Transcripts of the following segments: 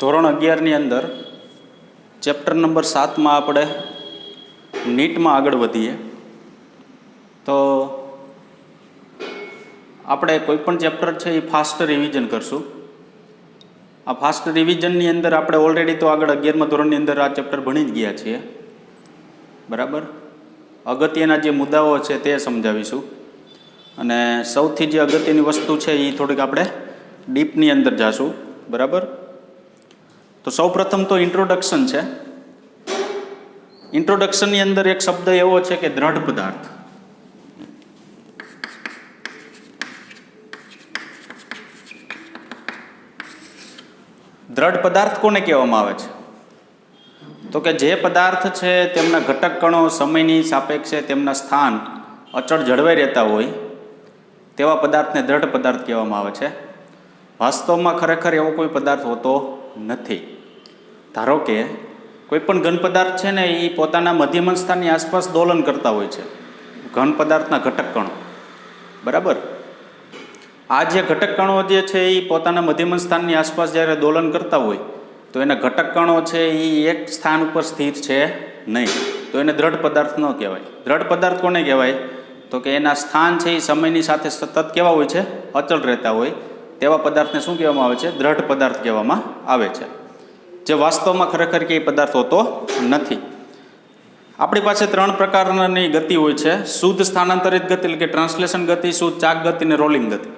ધોરણ 11ની અંદર chapter number 7માં આપણે નીટમાં આગળ વધીએ તો આપણે કોઈ પણ ચેપ્ટર છે એ ફાસ્ટ રિવિઝન કરશું. આ ફાસ્ટ રિવિઝનની અંદર આપણે ઓલરેડી તો આગળ 11મા ધોરણની અંદર આ ચેપ્ટર ભણી જ ગયા છીએ, બરાબર. અગત્યના જે મુદ્દાઓ છે તે સમજાવીશું અને સૌથી જે અગત્યની વસ્તુ છે એ થોડીક આપણે ડીપની અંદર જાશું, બરાબર. તો સૌ પ્રથમ તો ઇન્ટ્રોડક્શન છે. ઇન્ટ્રોડક્શનની અંદર એક શબ્દ એવો છે કે દ્રઢ પદાર્થ. દ્રઢ પદાર્થ કોને કહેવામાં આવે છે? તો કે જે પદાર્થ છે તેમના ઘટક કણો સમયની સાપેક્ષે તેમના સ્થાન અચળ જળવાઈ રહેતા હોય તેવા પદાર્થને દ્રઢ પદાર્થ કહેવામાં આવે છે. વાસ્તવમાં ખરેખર એવો કોઈ પદાર્થ હોતો નથી. ધારો કે કોઈ પણ ઘન પદાર્થ છે ને એ પોતાના મધ્યમન સ્થાનની આસપાસ દોલન કરતા હોય છે, ઘન પદાર્થના ઘટક કણો, બરાબર. આ જે ઘટક કણો જે છે એ પોતાના મધ્યમન સ્થાનની આસપાસ જ્યારે દોલન કરતા હોય તો એના ઘટક કણો છે એ એક સ્થાન ઉપર સ્થિર છે નહીં, તો એને દ્રઢ પદાર્થ ન કહેવાય. દ્રઢ પદાર્થ કોને કહેવાય? તો કે એના સ્થાન છે એ સમયની સાથે સતત કેવા હોય છે? અચળ રહેતા હોય તેવા પદાર્થને શું કહેવામાં આવે છે? દ્રઢ પદાર્થ કહેવામાં આવે છે, જે વાસ્તવમાં ખરેખર કે એ પદાર્થ હોતો નથી. આપણી પાસે 3 પ્રકારની ગતિ હોય છે: શુદ્ધ સ્થાનાંતરિત ગતિ એટલે કે ટ્રાન્સલેશન ગતિ, શુદ્ધ ચાક ગતિ અને રોલિંગ ગતિ.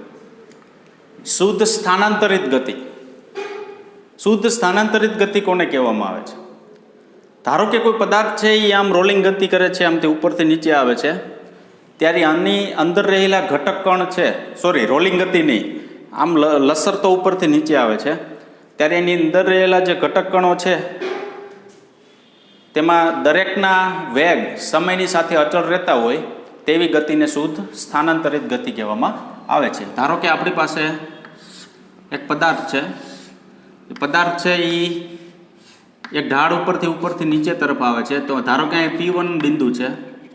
શુદ્ધ સ્થાનાંતરિત ગતિ. શુદ્ધ સ્થાનાંતરિત ગતિ કોને કહેવામાં આવે છે? ધારો કે કોઈ પદાર્થ છે એ આમ રોલિંગ ગતિ કરે છે, આમથી ઉપરથી નીચે આવે છે, ત્યારે આની અંદર રહેલા ઘટક કણ છે, રોલિંગ ગતિ નહીં, આમ લસરતો ઉપરથી નીચે આવે છે, ત્યારે એની અંદર રહેલા જે ઘટક કણો છે તેમાં દરેકના વેગ સમયની સાથે અચળ રહેતા હોય તેવી ગતિને શુદ્ધ સ્થાનાંતરિત ગતિ કહેવામાં આવે છે. ધારો કે આપણી પાસે એક પદાર્થ છે, એ પદાર્થ છે એ એક ઢાળ ઉપરથી નીચે તરફ આવે છે. તો ધારો કે અહીં P1 બિંદુ છે,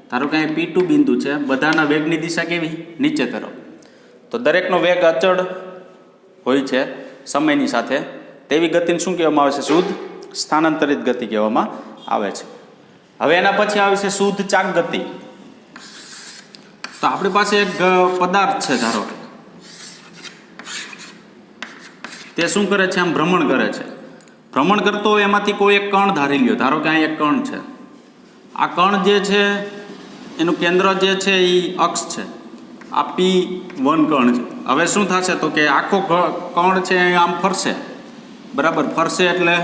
ધારો કે અહીં P2 બિંદુ છે, બધાના વેગની દિશા કેવી? નીચે તરફ. તો દરેકનો વેગ અચળ હોય છે સમયની સાથે, તેવી ગતિને શું કહેવામાં આવે છે? શુદ્ધ સ્થાનાંતરિત ગતિ કહેવામાં આવે છે. હવે એના પછી આવે છે શુદ્ધ ચાક ગતિ. તો આપણી પાસે એક પદાર્થ છે, ધારો કે તે શું કરે છે? આમ ભ્રમણ કરે છે. ભ્રમણ કરતો હોય એમાંથી કોઈ એક કણ ધારી લ્યો. ધારો કે અહીં એક કણ છે. આ કણ જે છે એનું કેન્દ્ર જે છે એ અક્ષ છે, આ P1 કણ છે. હવે શું થશે? તો કે આખો કણ છે આમ ફરશે, બરાબર. ફરશે એટલે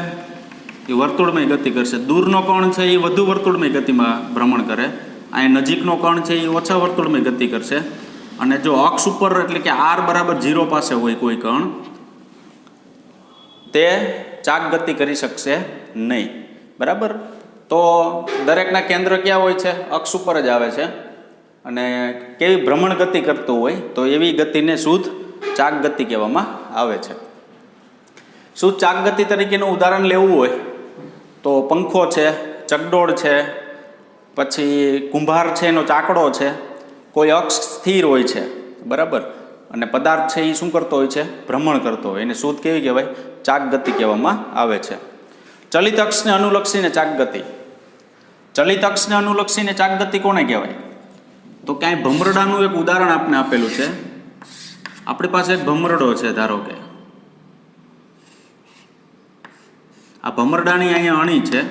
એ વર્તુળમય ગતિ કરશે. દૂરનો કણ છે એ વધુ વર્તુળમય ગતિમાં ભ્રમણ કરે, અહીં નજીકનો કણ છે એ ઓછા વર્તુળમય ગતિ કરશે. અને જો અક્ષ ઉપર એટલે કે R બરાબર 0 પાસે હોય કોઈ કણ, તે ચાક ગતિ કરી શકશે નહીં, બરાબર. તો દરેકના કેન્દ્ર ક્યાં હોય છે? અક્ષ ઉપર જ આવે છે. અને કેવી ભ્રમણ ગતિ કરતું હોય તો એવી ગતિને શુદ્ધ ચાક ગતિ કહેવામાં આવે છે. શુદ્ધ ચાક ગતિ તરીકેનું ઉદાહરણ લેવું હોય તો પંખો છે, ચકડોળ છે, પછી કુંભાર છે, એનો ચાકડો છે. કોઈ અક્ષ સ્થિર હોય છે, બરાબર, અને પદાર્થ છે એ શું કરતો હોય છે? ભ્રમણ કરતો હોય. એને શુદ્ધ કેવી કહેવાય? ચાક ગતિ કહેવામાં આવે છે. ચલિત અક્ષને અનુલક્ષીને ચાક ગતિ. ચલિત અક્ષને અનુલક્ષીને ચાક ગતિ કોને કહેવાય? તો ક્યાંય ભમરડાનું એક ઉદાહરણ આપણે આપેલું છે. આપણી પાસે એક ભમરડો છે, ધારો કે આ ભમરડાની અહીંયા અણી છે,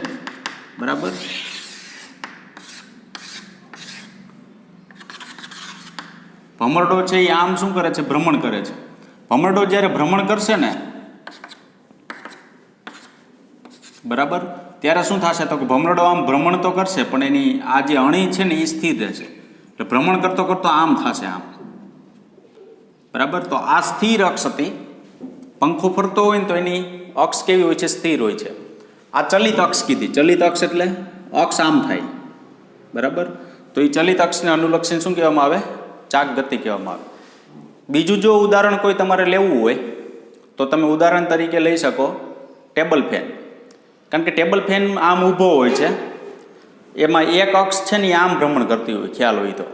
બરાબર. ભમરડો છે એ આમ શું કરે છે? ભ્રમણ કરે છે. ભમરડો જ્યારે ભ્રમણ કરશે ને, બરાબર, ત્યારે શું થશે? તો કે ભમરડો આમ ભ્રમણ તો કરશે પણ એની આ જે અણી છે ને એ સ્થિર રહેશે. એટલે ભ્રમણ કરતો કરતો આમ થશે, આમ, બરાબર. તો આ સ્થિર અક્ષ હતી. પંખો ફરતો હોય ને તો એની અક્ષ કેવી હોય છે? સ્થિર હોય છે. આ ચલિત અક્ષ કીધી. ચલિત અક્ષ એટલે અક્ષ આમ થાય, બરાબર. તો એ ચલિત અક્ષને અનુલક્ષીને શું કહેવામાં આવે? ચાક ગતિ કહેવામાં આવે. બીજું જો ઉદાહરણ કોઈ તમારે લેવું હોય તો તમે ઉદાહરણ તરીકે લઈ શકો ટેબલ ફેન. કારણ કે ટેબલ ફેન આમ ઊભો હોય છે, એમાં એક અક્ષ છે ને આમ ભ્રમણ કરતી હોય, ખ્યાલ હોય તો,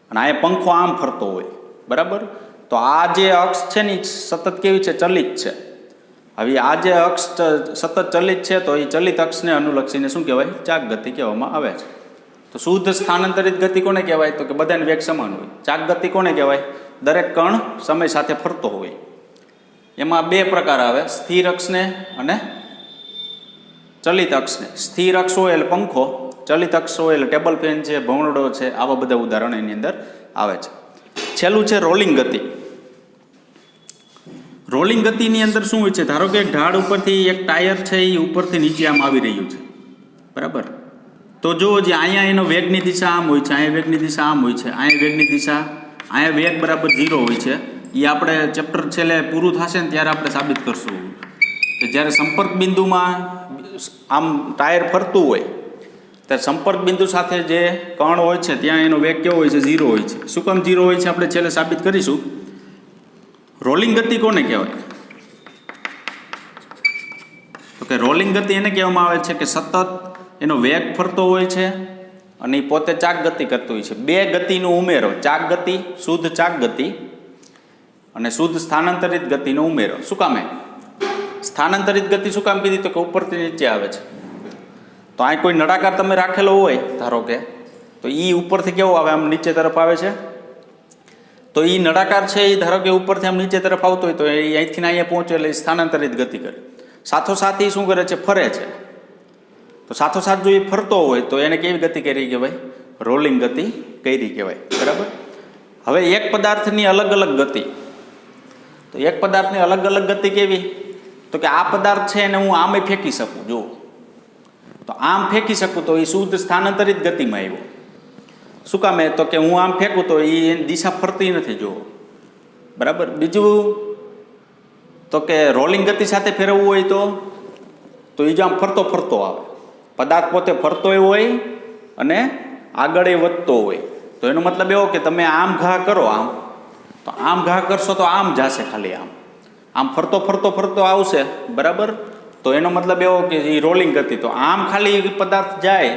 અને આ પંખો આમ ફરતો હોય, બરાબર. તો આ જે અક્ષ છે ને સતત કેવી છે? ચલિત છે. હવે આ જે અક્ષ સતત ચલિત છે તો એ ચલિત અક્ષને અનુલક્ષીને શું કહેવાય? ચાક ગતિ કહેવામાં આવે છે. તો શુદ્ધ સ્થાનાંતરિત ગતિ કોને કહેવાય? તો કે બધાની વેગ સમાન હોય. ચાક ગતિ કોને કહેવાય? દરેક કણ સમય સાથે ફરતો હોય. એમાં બે પ્રકાર આવે, સ્થિર અક્ષને અને ચલિત અક્ષને. સ્થિર અક્ષ હોય એટલે પંખો, ચલિત અક્ષ હોય એટલે ટેબલ ફેન છે, ભવનડો છે, આવા બધા ઉદાહરણ એની અંદર આવે છે. છેલ્લું છે રોલિંગ ગતિ. રોલિંગ ગતિની અંદર શું હોય છે? ધારો કે ઢાળ ઉપરથી એક ટાયર છે એ ઉપરથી નીચે આમ આવી રહ્યું છે, બરાબર? તો જો જે અહીંયા એનો વેગની દિશા આમ હોય છે, અહીંયા વેગની દિશા આમ હોય છે, અહીંયા વેગની દિશા, અહીંયા વેગ બરાબર 0 હોય છે. એ આપણે ચેપ્ટર છેલ્લે પૂરું થશે ને ત્યારે આપણે સાબિત કરશું કે જ્યારે સંપર્ક બિંદુમાં આમ ટાયર ફરતું હોય ત્યારે સંપર્ક બિંદુ સાથે જે કણ હોય છે ત્યાં એનો વેગ કેવો હોય છે? 0 હોય છે. શું કામ 0 હોય છે આપણે છેલ્લે સાબિત કરીશું. રોલિંગ ગતિ કોને કહેવાય? તો કે રોલિંગ ગતિ એને કહેવામાં આવે છે કે સતત એનો વેગ ફરતો હોય છે અને એ પોતે ચાક ગતિ કરતો હોય છે. બે ગતિનો ઉમેરો, ચાક ગતિ, શુદ્ધ ચાક ગતિ અને શુદ્ધ સ્થાનાંતરિત ગતિનો ઉમેરો. શું કામે? સ્થાનાંતરિત ગતિ શું કામ કીધી? તો કે ઉપરથી નીચે આવે છે. તો અહીં કોઈ નળાકાર તમે રાખેલો હોય ધારો કે, તો એ ઉપરથી કેવો આવે? આમ નીચે તરફ આવે છે. તો એ નળાકાર છે એ ધારો કે ઉપરથી આમ નીચે તરફ આવતો હોય તો એ અહીંથી અહીંયા પહોંચે એટલે સ્થાનાંતરિત ગતિ કરે. સાથોસાથ એ શું કરે છે? ફરે છે. તો સાથોસાથ જો એ ફરતો હોય તો એને કેવી ગતિ કરી કહેવાય? રોલિંગ ગતિ કરી કહેવાય, બરાબર? હવે એક પદાર્થની અલગ અલગ ગતિ. તો એક પદાર્થની અલગ અલગ ગતિ કેવી? તો કે આ પદાર્થ છે એને હું આમે ફેંકી શકું. જો તો આમ ફેંકી શકું તો એ શુદ્ધ સ્થાનાંતરિત ગતિમાં આવ્યો. શું કામે? તો કે હું આમ ફેંકું તો એ દિશા ફરતી નથી, જુઓ, બરાબર? બીજું તો કે રોલિંગ ગતિ સાથે ફેરવવું હોય તો એ જો આમ ફરતો ફરતો આવે. પદાર્થ પોતે ફરતો હોય અને આગળ એ વધતો હોય. તો એનો મતલબ એવો કે તમે આમ ઘા કરો, આમ તો આમ ઘા કરશો તો આમ જશે, ખાલી આમ ફરતો ફરતો ફરતો આવશે, બરાબર? તો એનો મતલબ એવો કે એ રોલિંગ ગતિ. તો આમ ખાલી પદાર્થ જાય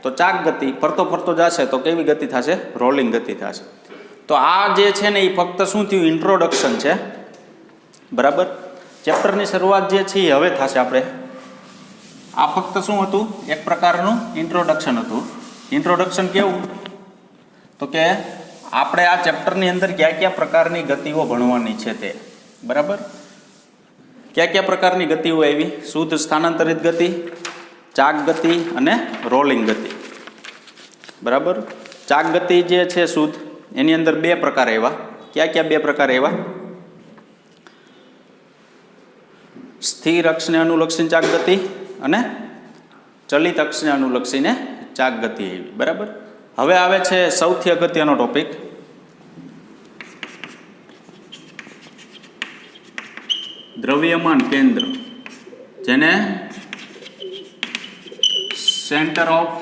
તો ચાક ગતિ, ફરતો ફરતો જશે તો કેવી ગતિ થશે? રોલિંગ ગતિ થશે. તો આ જે છે ને એ ફક્ત શું થયું? ઇન્ટ્રોડક્શન છે, બરાબર? ચેપ્ટરની શરૂઆત જે છે એ હવે થશે. આપણે આ ફક્ત શું હતું? એક પ્રકારનું ઇન્ટ્રોડક્શન હતું. ઇન્ટ્રોડક્શન કેવું? તો કે આપણે આ ચેપ્ટરની અંદર કયા કયા પ્રકારની ગતિઓ ભણવાની છે તે, બરાબર? કયા કયા પ્રકારની ગતિઓ આવી? શુદ્ધ સ્થાનાંતરિત ગતિ, ચાક ગતિ અને રોલિંગ ગતિ, બરાબર? ચાક ગતિ જે છે શુદ્ધ, એની અંદર બે પ્રકાર આવ્યા. કયા કયા બે પ્રકાર આવ્યા? સ્થિર અક્ષને અનુલક્ષીને ચાક ગતિ અને ચલિત અક્ષને અનુલક્ષીને ચાક ગતિ આવી, બરાબર? હવે આવે છે સૌથી અગત્યનો ટોપિક, દ્રવ્યમાન કેન્દ્ર, જેને સેન્ટર ઓફ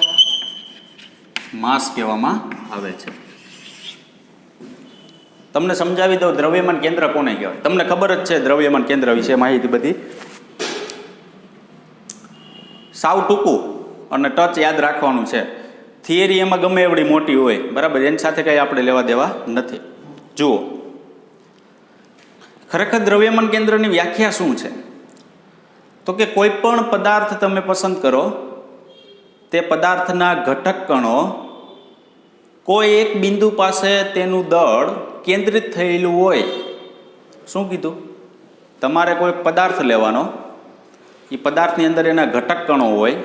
માસ કહેવામાં આવે છે. તમને સમજાવી દઉં દ્રવ્યમાન કેન્દ્ર કોને કહેવાય. તમને ખબર જ છે દ્રવ્યમાન કેન્દ્ર વિશે માહિતી બધી. સાવ ટૂંકું અને ટચ યાદ રાખવાનું છે. થિયરી એમાં ગમે એવડી મોટી હોય, બરાબર, એની સાથે કંઈ આપણે લેવા દેવા નથી. જુઓ, ખરેખર દ્રવ્યમાન કેન્દ્રની વ્યાખ્યા શું છે? તો કે કોઈ પણ પદાર્થ તમે પસંદ કરો, તે પદાર્થના ઘટક કણો કોઈ એક બિંદુ પાસે તેનું દળ કેન્દ્રિત થયેલું હોય. શું કીધું? તમારે કોઈ પદાર્થ લેવાનો, એ પદાર્થની અંદર એના ઘટક કણો હોય.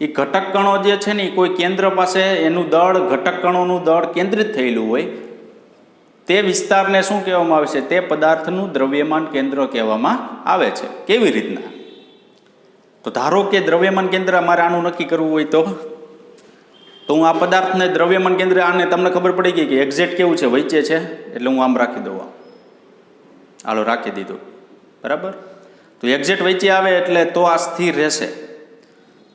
એ ઘટક કણો જે છે ને એ કોઈ કેન્દ્ર પાસે એનું દળ, ઘટક કણોનું દળ કેન્દ્રિત થયેલું હોય. તે વિસ્તારને શું કહેવામાં આવે છે? તે પદાર્થનું દ્રવ્યમાન કેન્દ્ર કહેવામાં આવે છે. કેવી રીતના? તો ધારો કે દ્રવ્યમાન કેન્દ્ર અમારે આનું નક્કી કરવું હોય તો હું આ પદાર્થને દ્રવ્યમાન કેન્દ્ર, આને તમને ખબર પડી ગઈ કે એક્ઝેક્ટ કેવું છે, વચ્ચે છે, એટલે હું આમ રાખી દઉં. હાલો, રાખી દીધું, બરાબર? તો એક્ઝેક્ટ વચ્ચે આવે એટલે તો આ સ્થિર રહેશે.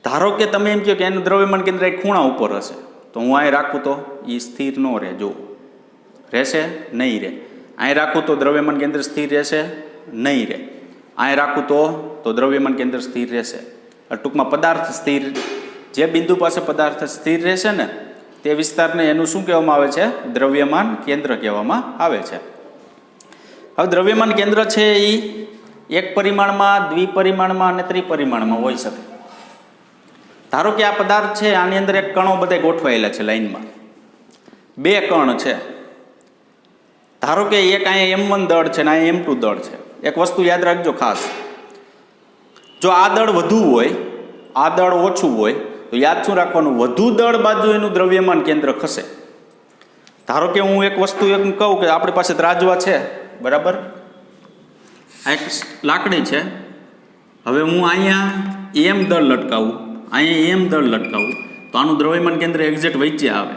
ધારો કે તમે એમ કહો કે એનું દ્રવ્યમાન કેન્દ્ર એક ખૂણા ઉપર હશે, તો હું અહીં રાખું તો એ સ્થિર ન રહે. જો રહેશે? નહીં રહે. અહીં રાખું તો દ્રવ્યમાન કેન્દ્ર સ્થિર રહેશે? નહીં રહે. અહીં રાખું તો દ્રવ્યમાન કેન્દ્ર સ્થિર રહેશે. ટૂંકમાં પદાર્થ સ્થિર, જે બિંદુ પાસે પદાર્થ સ્થિર રહેશે ને તે વિસ્તારને એનું શું કહેવામાં આવે છે? દ્રવ્યમાન કેન્દ્ર કહેવામાં આવે છે. હવે દ્રવ્યમાન કેન્દ્ર છે એ એક પરિમાણમાં, દ્વિપરિમાણમાં અને ત્રિપરિમાણમાં હોઈ શકે. ધારો કે આ પદાર્થ છે, આની અંદર એક કણો બધે ગોઠવાયેલા છે લાઈનમાં, બે કણ છે. ધારો કે એક અહીંયા M1 દળ છે ને અહીંયા M2 દળ છે. એક વસ્તુ યાદ રાખજો ખાસ, જો આ દળ વધુ હોય, આ દળ ઓછું હોય, તો યાદ શું રાખવાનું, વધુ દળ બાજુ એનું દ્રવ્યમાન કેન્દ્ર ખસે. ધારો કે હું એક વસ્તુ એમ કહું કે આપણી પાસે ત્રાજવા છે, બરાબર, આ એક લાકડી છે. હવે હું અહીંયા M દળ લટકાવું, અહીંયા M દળ લટકાવું, તો આનું દ્રવ્યમાન કેન્દ્ર એક્ઝેક્ટ વચ્ચે આવે.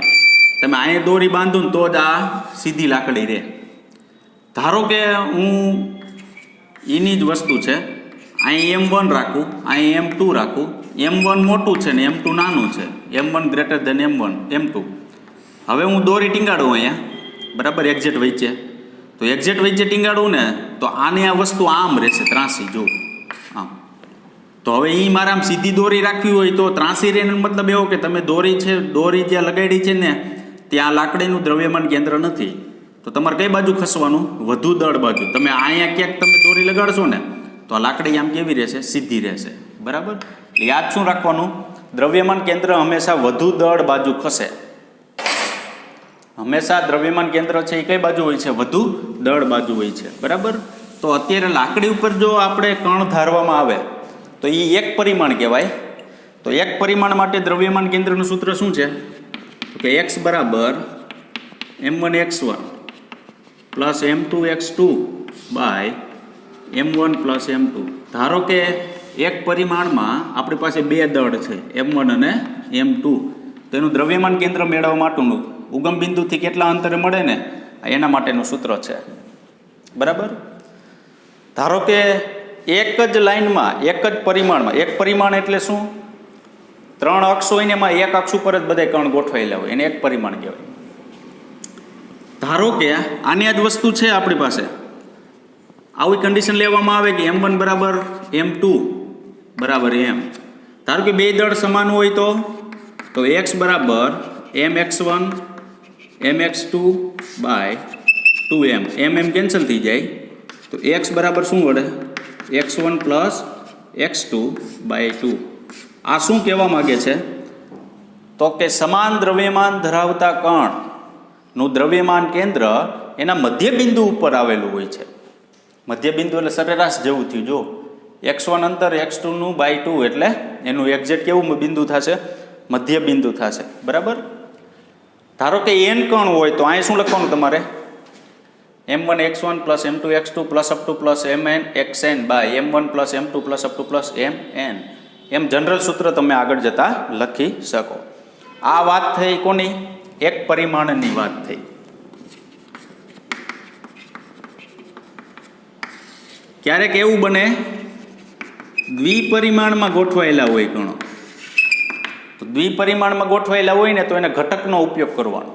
તમે અહીંયા દોરી બાંધો ને તો જ આ સીધી લાકડી રહે. ધારો કે હું એની જ વસ્તુ છે, અહીં M1 રાખું, અહીં M2 રાખું, M1 મોટું છે ને M2 નાનું છે, M1 ગ્રેટર દેન M2. હવે હું દોરી ટીંગાડું અહીંયા, બરાબર, એક્ઝેક્ટ વચ્ચે, તો એક્ઝેક્ટ વચ્ચે ટીંગાડું ને તો આની આ વસ્તુ આમ રહેશે, ત્રાસી, જો આમ. તો હવે એ મારે આમ સીધી દોરી રાખવી હોય તો ત્રાસી રહે, મતલબ એવો કે તમે દોરી છે, દોરી જ્યાં લગાડી છે ને ત્યાં લાકડીનું દ્રવ્યમાન કેન્દ્ર નથી, તો તમારે કઈ બાજુ ખસવાનું, વધુ દળ બાજુ. તમે અહીંયા ક્યાંક તમે દોરી લગાડશો ને તો આ લાકડી આમ કેવી રહેશે, સીધી રહેશે, બરાબર. એટલે યાદ શું રાખવાનું, દ્રવ્યમાન કેન્દ્ર હંમેશા વધુ દળ બાજુ ખસે. હંમેશા દ્રવ્યમાન કેન્દ્ર છે એ કઈ બાજુ હોય છે, વધુ દળ બાજુ હોય છે, બરાબર. તો અત્યારે લાકડી ઉપર જો આપણે કણ ધારવામાં આવે તો એ એક પરિમાણ કહેવાય. તો એક પરિમાણ માટે દ્રવ્યમાન કેન્દ્રનું સૂત્ર શું છે કે x બરાબર M1 x1 plus M2 x2 by M1 plus M2. ધારો કે એક પરિમાણમાં આપણી પાસે બે દળ છે, M1 અને M2. તેનું દ્રવ્યમાન કેન્દ્ર મેળવવા માટેનું ઉગમ બિંદુથી કેટલા અંતરે મળે ને એના માટેનું સૂત્ર છે, બરાબર. ધારો કે એક જ લાઈનમાં, એક જ પરિમાણમાં, એક પરિમાણ એટલે શું, ત્રણ અક્ષ હોય ને એમાં એક અક્ષ ઉપર જ બધા કણ ગોઠવાયેલા હોય, એને એક પરિમાણ કહેવાય. ધારો કે આની આ જ વસ્તુ છે આપણી પાસે, આવી કન્ડિશન લેવામાં આવે કે M1 બરાબર M2 બરાબર M. ધારો કે બે દળ સમાન હોય તો x બરાબર mx1 mx2 by 2m. m cancel થઈ જાય તો x બરાબર શું વળે, x1 પ્લસ x2 બાય 2. આ શું કહેવા માગે છે તો કે સમાન દ્રવ્યમાન ધરાવતા કણનું દ્રવ્યમાન કેન્દ્ર એના મધ્યબિંદુ ઉપર આવેલું હોય છે. મધ્યબિંદુ એટલે સરેરાશ જેવું થયું, જો x1 અંતર x2નું બાય 2 એટલે એનું એક્ઝેક્ટ કેવું બિંદુ થશે, મધ્યબિંદુ થશે, બરાબર. ધારો કે n કણ હોય તો અહીં શું લખવાનું તમારે, M1 x1 plus M2 x2 plus up to plus Mn xn by M1 plus M2 plus up to plus Mn. એમ જનરલ સૂત્ર તમે આગળ જતા લખી શકો. આ વાત થઈ કોની, એક પરિમાણની વાત થઈ. ક્યારેક એવું બને દ્વિપરિમાણમાં ગોઠવાયેલા હોય કણો, તો દ્વિપરિમાણમાં ગોઠવાયેલા હોય ને તો એના ઘટકનો ઉપયોગ કરવાનો.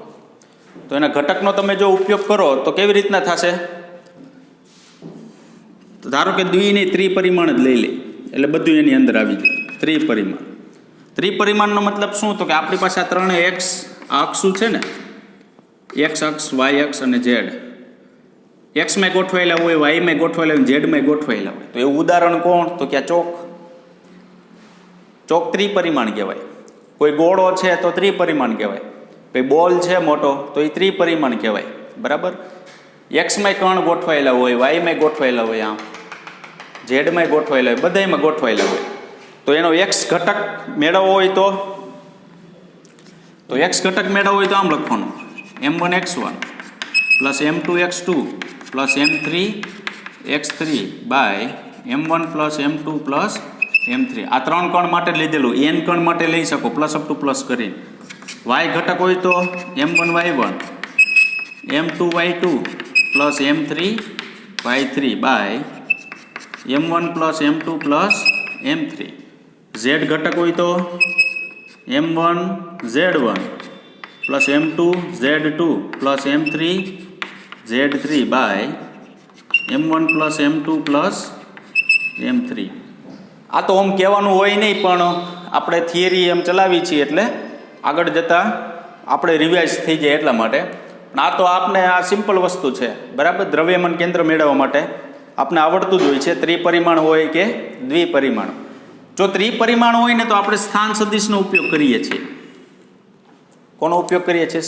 તો એના ઘટકનો તમે જો ઉપયોગ કરો તો કેવી રીતના થશે, તો ધારો કે દ્વિને ત્રિપરિમાણ જ લઈ લે એટલે બધું એની અંદર આવી જાય. ત્રિપરિમાણ, ત્રિપરિમાણનો મતલબ શું, તો કે આપણી પાસે આ ત્રણ એક્સ અક્ષો છે ને, એક્સ અક્ષ, વાય અક્ષ અને ઝેડ. એક્સમાં ગોઠવાયેલા હોય, વાયમાં ગોઠવાયેલા હોય, ઝેડમાં ગોઠવાયેલા હોય. તો એવું ઉદાહરણ કોણ, તો કે આ ચોક ત્રિપરિમાણ કહેવાય. કોઈ ગોળો છે તો ત્રિપરિમાણ કહેવાય, કોઈ બોલ છે મોટો તો એ ત્રિપરિમાણ કહેવાય, બરાબર. એક્સમાં કણ ગોઠવાયેલા હોય, વાયમાં ગોઠવાયેલા હોય, આમ ઝેડમાં ગોઠવાયેલા હોય, બધામાં ગોઠવાયેલા હોય. તો એનો એક્સ ઘટક મેળવવો હોય તો એક્સ ઘટક મેળવવો હોય તો આમ લખવાનું, M1 x1 plus M2 x2 plus M3 x3 by M1 plus M2 plus M3. આ ત્રણ કણ માટે લીધેલું, n કણ માટે લઈ શકો પ્લસ અપ ટુ પ્લસ કરીને. વાય ઘટક હોય તો M1 y1 M2 y2 plus M3 y3 by M1 plus M2 plus M3. Z ઘટક હોય તો M1 Z1 plus M2 Z2 plus M3 Z3 by M1 plus M2 plus M3. આ તો આમ કહેવાનું હોય નહીં, પણ આપણે થિયરી એમ ચલાવી છીએ એટલે આગળ જતાં આપણે રિવાઇઝ થઈ જાય એટલા માટે. પણ આ તો આપને આ સિમ્પલ વસ્તુ છે, બરાબર. દ્રવ્યમાન કેન્દ્ર મેળવવા માટે આપણે આવડતું જ હોય છે, ત્રિપરિમાણ હોય કે દ્વિપરિમાણ. જો ત્રિપરિમાણ હોય ને તો આપણે સ્થાન સદિશનો ઉપયોગ કરીએ છીએ. કોનો ઉપયોગ કરીએ છીએ?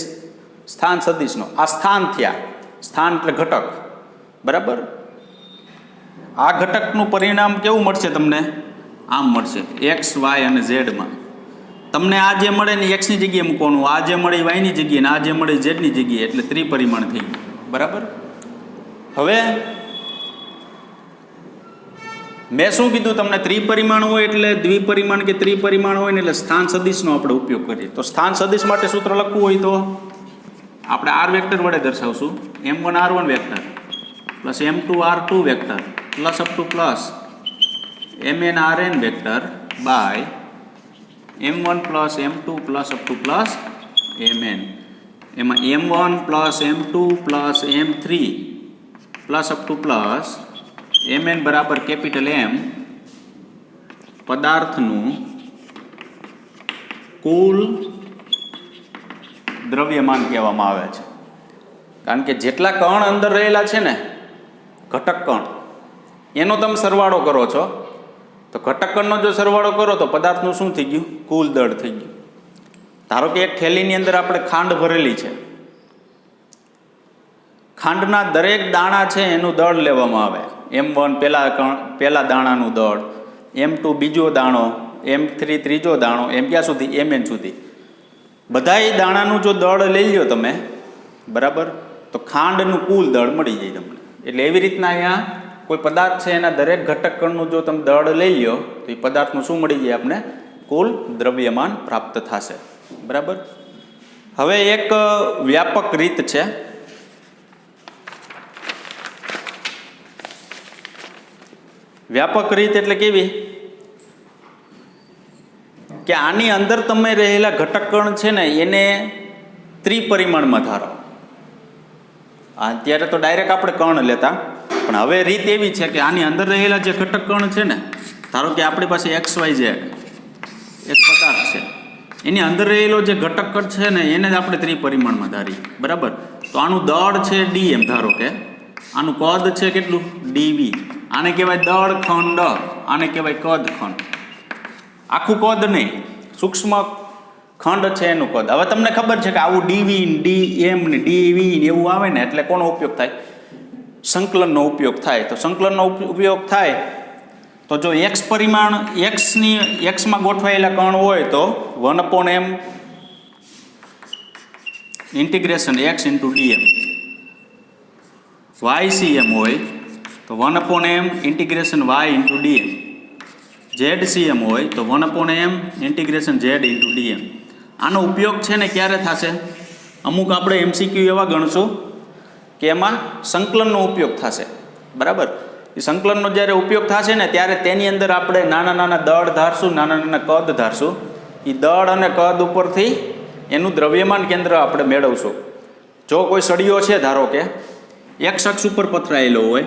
સ્થાન સદિશનો. આ સ્થાન થયા, સ્થાન એટલે ઘટક, બરાબર. આ ઘટકનું પરિણામ કેવું મળશે તમને? આમ મળશે, એક્સ વાય અને ઝેડમાં. તમને આ જે મળે ને એક્સની જગ્યાએ મૂકવાનું, આ જે મળે વાયની જગ્યાએ, ને આ જે મળે ઝેડની જગ્યાએ, એટલે ત્રિપરિમાણ થઈ ગયું, બરાબર. હવે મેં શું કીધું તમને? ત્રિપરિમાણ હોય એટલે દ્વિપરિમાણ કે ત્રિપરિમાણ હોય ને એટલે સ્થાન સદિશનો આપણે ઉપયોગ કરીએ. તો સ્થાન સદિશ માટે સૂત્ર લખવું હોય તો આપણે આર વેક્ટર વડે દર્શાવશું. m1r1 vector plus m2r2 vector plus up to plus mnrn vector by m1 plus m2 plus up to plus mn. એમાં m1 plus m2 plus m3 plus up to plus mn બરાબર capital M પદાર્થનું કુલ દ્રવ્યમાન કહેવામાં આવે છે. કારણ કે જેટલા કણ અંદર રહેલા છે ને, ઘટક કણ, એનો તમે સરવાળો કરો છો, તો ઘટક કણનો જો સરવાળો કરો તો પદાર્થનું શું થઈ ગયું? કુલ દળ થઈ ગયું. ધારો કે એક થેલીની અંદર આપણે ખાંડ ભરેલી છે. ખાંડના દરેક દાણા છે એનું દળ લેવામાં આવે. m1 પહેલા દાણાનું દળ, m2 બીજો દાણો, m3 ત્રીજો દાણો, એમ ક્યાં સુધી? mn સુધી. બધાય દાણાનું જો દળ લઈ લ્યો તમે, બરાબર, તો ખાંડનું કુલ દળ મળી જાય તમને. એટલે એવી રીતના અહીંયા કોઈ પદાર્થ છે એના દરેક ઘટક કણનું જો તમે દળ લઈ લ્યો તો એ પદાર્થનું શું મળી જાય? આપણે કુલ દ્રવ્યમાન પ્રાપ્ત થશે, બરાબર. હવે એક વ્યાપક રીત છે. વ્યાપક રીત એટલે કેવી? કે આની અંદર તમે રહેલા ઘટક કણ છે ને એને ત્રિપરિમાણમાં ધારો. અત્યારે તો ડાયરેક્ટ આપણે કણ લેતા, પણ હવે રીત એવી છે કે આની અંદર રહેલા જે ઘટક કણ છે ને, ધારો કે આપણી પાસે XYZ એક પદાર્થ છે, એની અંદર રહેલો જે ઘટક કણ છે ને એને જ આપણે ત્રિપરિમાણમાં ધારીએ, બરાબર. તો આનું દળ છે dm, ધારો કે આનું કદ છે કેટલું? dv. આને કહેવાય દળ ખંડ, આને કહેવાય કદ ખંડ. આખું કદ નહીં, સૂક્ષ્મ ખંડ છે એનું કદ. હવે તમને ખબર છે કે આવું dv dm ને dv ને એવું આવે ને એટલે કોનો ઉપયોગ થાય? સંકલનનો ઉપયોગ થાય. તો સંકલનનો ઉપયોગ થાય તો જો x પરિમાણ xમાં ગોઠવાયેલા કણ હોય તો 1/m integration x into dm. ycm હોય તો 1/m integration y into dm. ZCM હોય તો 1/m integration z into dm. આનો ઉપયોગ છે ને ક્યારે થશે? અમુક આપણે MCQ એવા ગણશું કે એમાં સંકલનનો ઉપયોગ થશે, બરાબર. એ સંકલનનો જ્યારે ઉપયોગ થશે ને ત્યારે તેની અંદર આપણે નાના નાના દળ ધારશું, નાના નાના કદ ધારશું. એ દળ અને કદ ઉપરથી એનું દ્રવ્યમાન કેન્દ્ર આપણે મેળવશું. જો કોઈ સળિયો છે ધારો કે x અક્ષ ઉપર પથરાયેલો હોય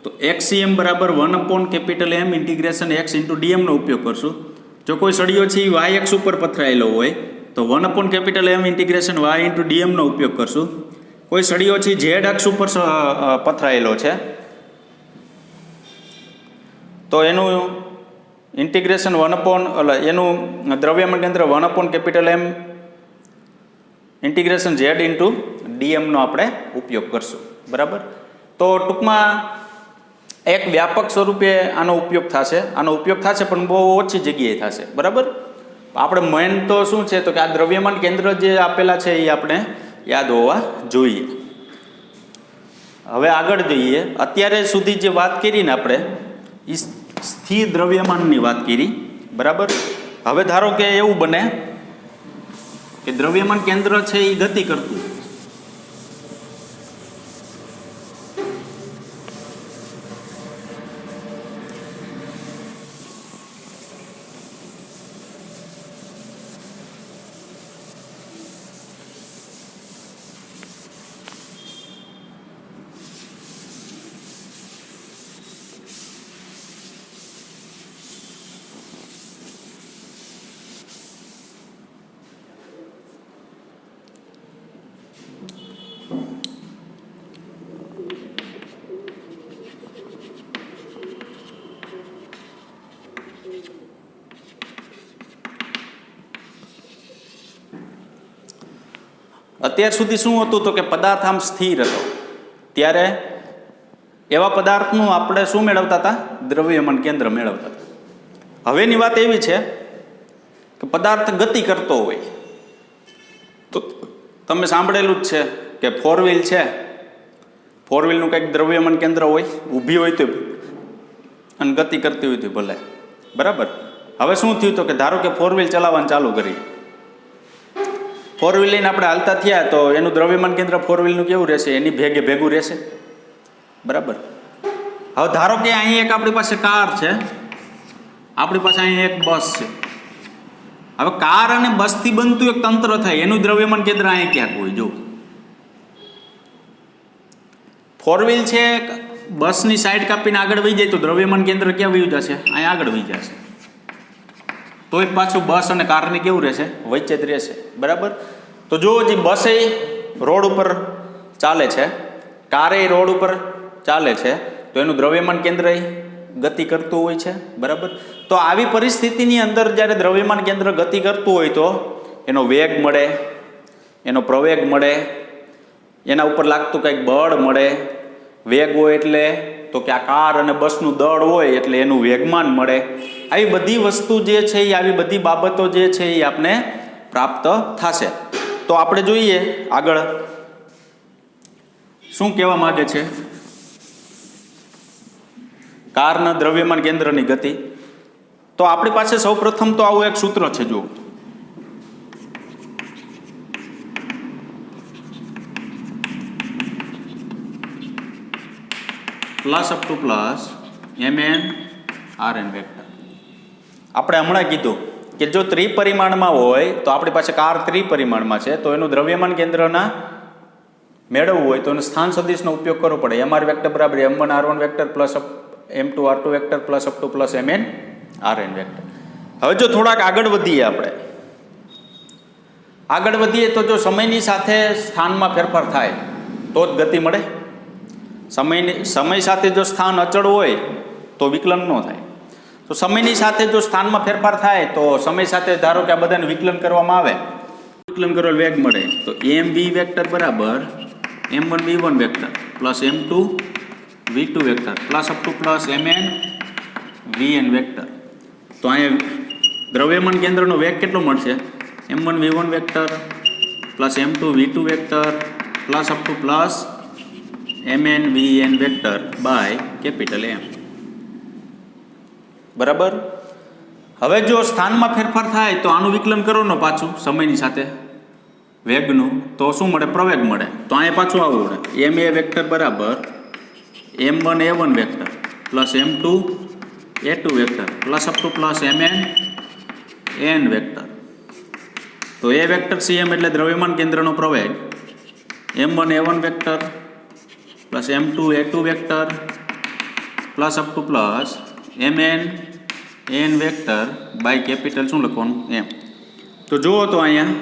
તો XCM બરાબર 1/M ઇન્ટિગ્રેશન x ઇન્ટુ dmનો ઉપયોગ કરશું. જો કોઈ સળિયો છે એ y અક્ષ ઉપર પથરાયેલો હોય તો 1/M ઇન્ટિગ્રેશન y ઇન્ટુ dmનો ઉપયોગ કરશું. કોઈ સળિયો છે z અક્ષ ઉપર પથરાયેલો છે તો એનું ઇન્ટિગ્રેશન એનું દ્રવ્યમાન કેન્દ્ર 1/M ઇન્ટિગ્રેશન z ઇન્ટુ dmનો આપણે ઉપયોગ કરશું, બરાબર. તો ટૂંકમાં એક વ્યાપક સ્વરૂપે આનો ઉપયોગ થશે. આનો ઉપયોગ થશે પણ બહુ ઓછી જગ્યાએ થશે, બરાબર. આપણે મેન તો શું છે તો કે આ દ્રવ્યમાન કેન્દ્ર જે આપેલા છે એ આપણે યાદ હોવા જોઈએ. હવે આગળ જોઈએ. અત્યારે સુધી જે વાત કરીને આપણે એ સ્થિર દ્રવ્યમાનની વાત કરી, બરાબર. હવે ધારો કે એવું બને કે દ્રવ્યમાન કેન્દ્ર છે એ ગતિ કરતું, અત્યાર સુધી શું હતું તો કે પદાર્થ આમ સ્થિર હતો, ત્યારે એવા પદાર્થનું આપણે શું મેળવતા હતા? દ્રવ્યમાન કેન્દ્ર મેળવતા હતા. હવેની વાત એવી છે કે પદાર્થ ગતિ કરતો હોય તો તમે સાંભળેલું જ છે કે 4 વ્હીલ છે, 4 વ્હીલનું કંઈક દ્રવ્યમાન કેન્દ્ર હોય, ઊભી હોય તો અને ગતિ કરતી હોય તો ભલે, બરાબર. હવે શું થયું તો કે ધારો કે 4 વ્હીલ ચલાવવાનું ચાલુ કરી, 4 વ્હીલ લઈને આપણે હાલતા થયા તો એનું દ્રવ્યમાન કેન્દ્ર 4 વ્હીલનું કેવું રહેશે? એની ભેગું રહેશે, બરાબર. હવે ધારો કે અહીં એક આપણી પાસે કાર છે, આપણી પાસે અહીં એક બસ છે. હવે કાર અને બસથી બનતું એક તંત્ર થાય, એનું દ્રવ્યમાન કેન્દ્ર અહીં ક્યાંક હોય. જો 4 વ્હીલ છે, બસની સાઈડ કાપીને આગળ વહી જાય તો દ્રવ્યમાન કેન્દ્ર ક્યાં વહી જશે? અહીં આગળ વહી જશે. તો એ પાછું બસ અને કારની કેવું રહેશે? વચ્ચે જ રહેશે, બરાબર. તો જો જે બસ એ રોડ ઉપર ચાલે છે, કાર એ રોડ ઉપર ચાલે છે, તો એનું દ્રવ્યમાન કેન્દ્ર ગતિ કરતું હોય છે, બરાબર. તો આવી પરિસ્થિતિની અંદર જ્યારે દ્રવ્યમાન કેન્દ્ર ગતિ કરતું હોય તો એનો વેગ મળે, એનો પ્રવેગ મળે, એના ઉપર લાગતું કંઈક બળ મળે. વેગ હોય એટલે તો કે આ કાર અને બસનું દળ હોય એટલે એનું વેગમાન મળે. આવી બધી વસ્તુ જે છે એ આવી બધી બાબતો જે છે એ આપને પ્રાપ્ત થશે. તો આપણે જોઈએ આગળ શું કહેવા માગે છે કારના દ્રવ્યમાન કેન્દ્રની ગતિ. તો આપણી પાસે સૌ પ્રથમ તો આવું એક સૂત્ર છે, જુઓ. Plus up to plus mn rn vector. આપણે હમણાં કીધું કે જો ત્રિપરિમાણમાં હોય તો આપણી પાસે કાર ત્રિપરિમાણમાં છે, તો એનું દ્રવ્યમાન કેન્દ્રના મેળવવું હોય તો એનું સ્થાન સદિશનો ઉપયોગ કરવો પડે. mr વેક્ટર બરાબર m1 r1 vector plus m2 r2 vector plus up to plus mn rn vector. હવે જો થોડાક આગળ વધીએ તો જો સમયની સાથે સ્થાનમાં ફેરફાર થાય તો જ ગતિ મળે. સમય સાથે જો સ્થાન અચળ હોય તો વિકલન ન થાય. તો સમયની સાથે જો સ્થાનમાં ફેરફાર થાય તો સમય સાથે ધારો કે આ બધાને વિકલન કરવામાં આવે, વિકલન કરવા વેગ મળે. તો mv વેક્ટર બરાબર m1 v1 vector plus m2 v2 vector plus up to plus mn vn vector. તો અહીંયા દ્રવ્યમાન કેન્દ્રનો વેગ કેટલો મળશે? m1 v1 vector plus m2 v2 vector plus up to plus mn vn vector by capital M, બરાબર. હવે જો સ્થાનમાં ફેરફાર થાય તો આનું વિકલન કરો ને પાછું સમયની સાથે વેગનું, તો શું મળે? પ્રવેગ મળે. તો અહીંયા પાછું આવું મળે ma વેક્ટર બરાબર m1 a1 vector plus m2 a2 vector plus up to plus mn n vector. તો a વેક્ટર cm એટલે દ્રવ્યમાન કેન્દ્રનો પ્રવેગ, m1 a1 vector plus m2 a2 vector plus up to plus mn n vector by capital શું લખવાનું? M. તો જુઓ તો અહીંયા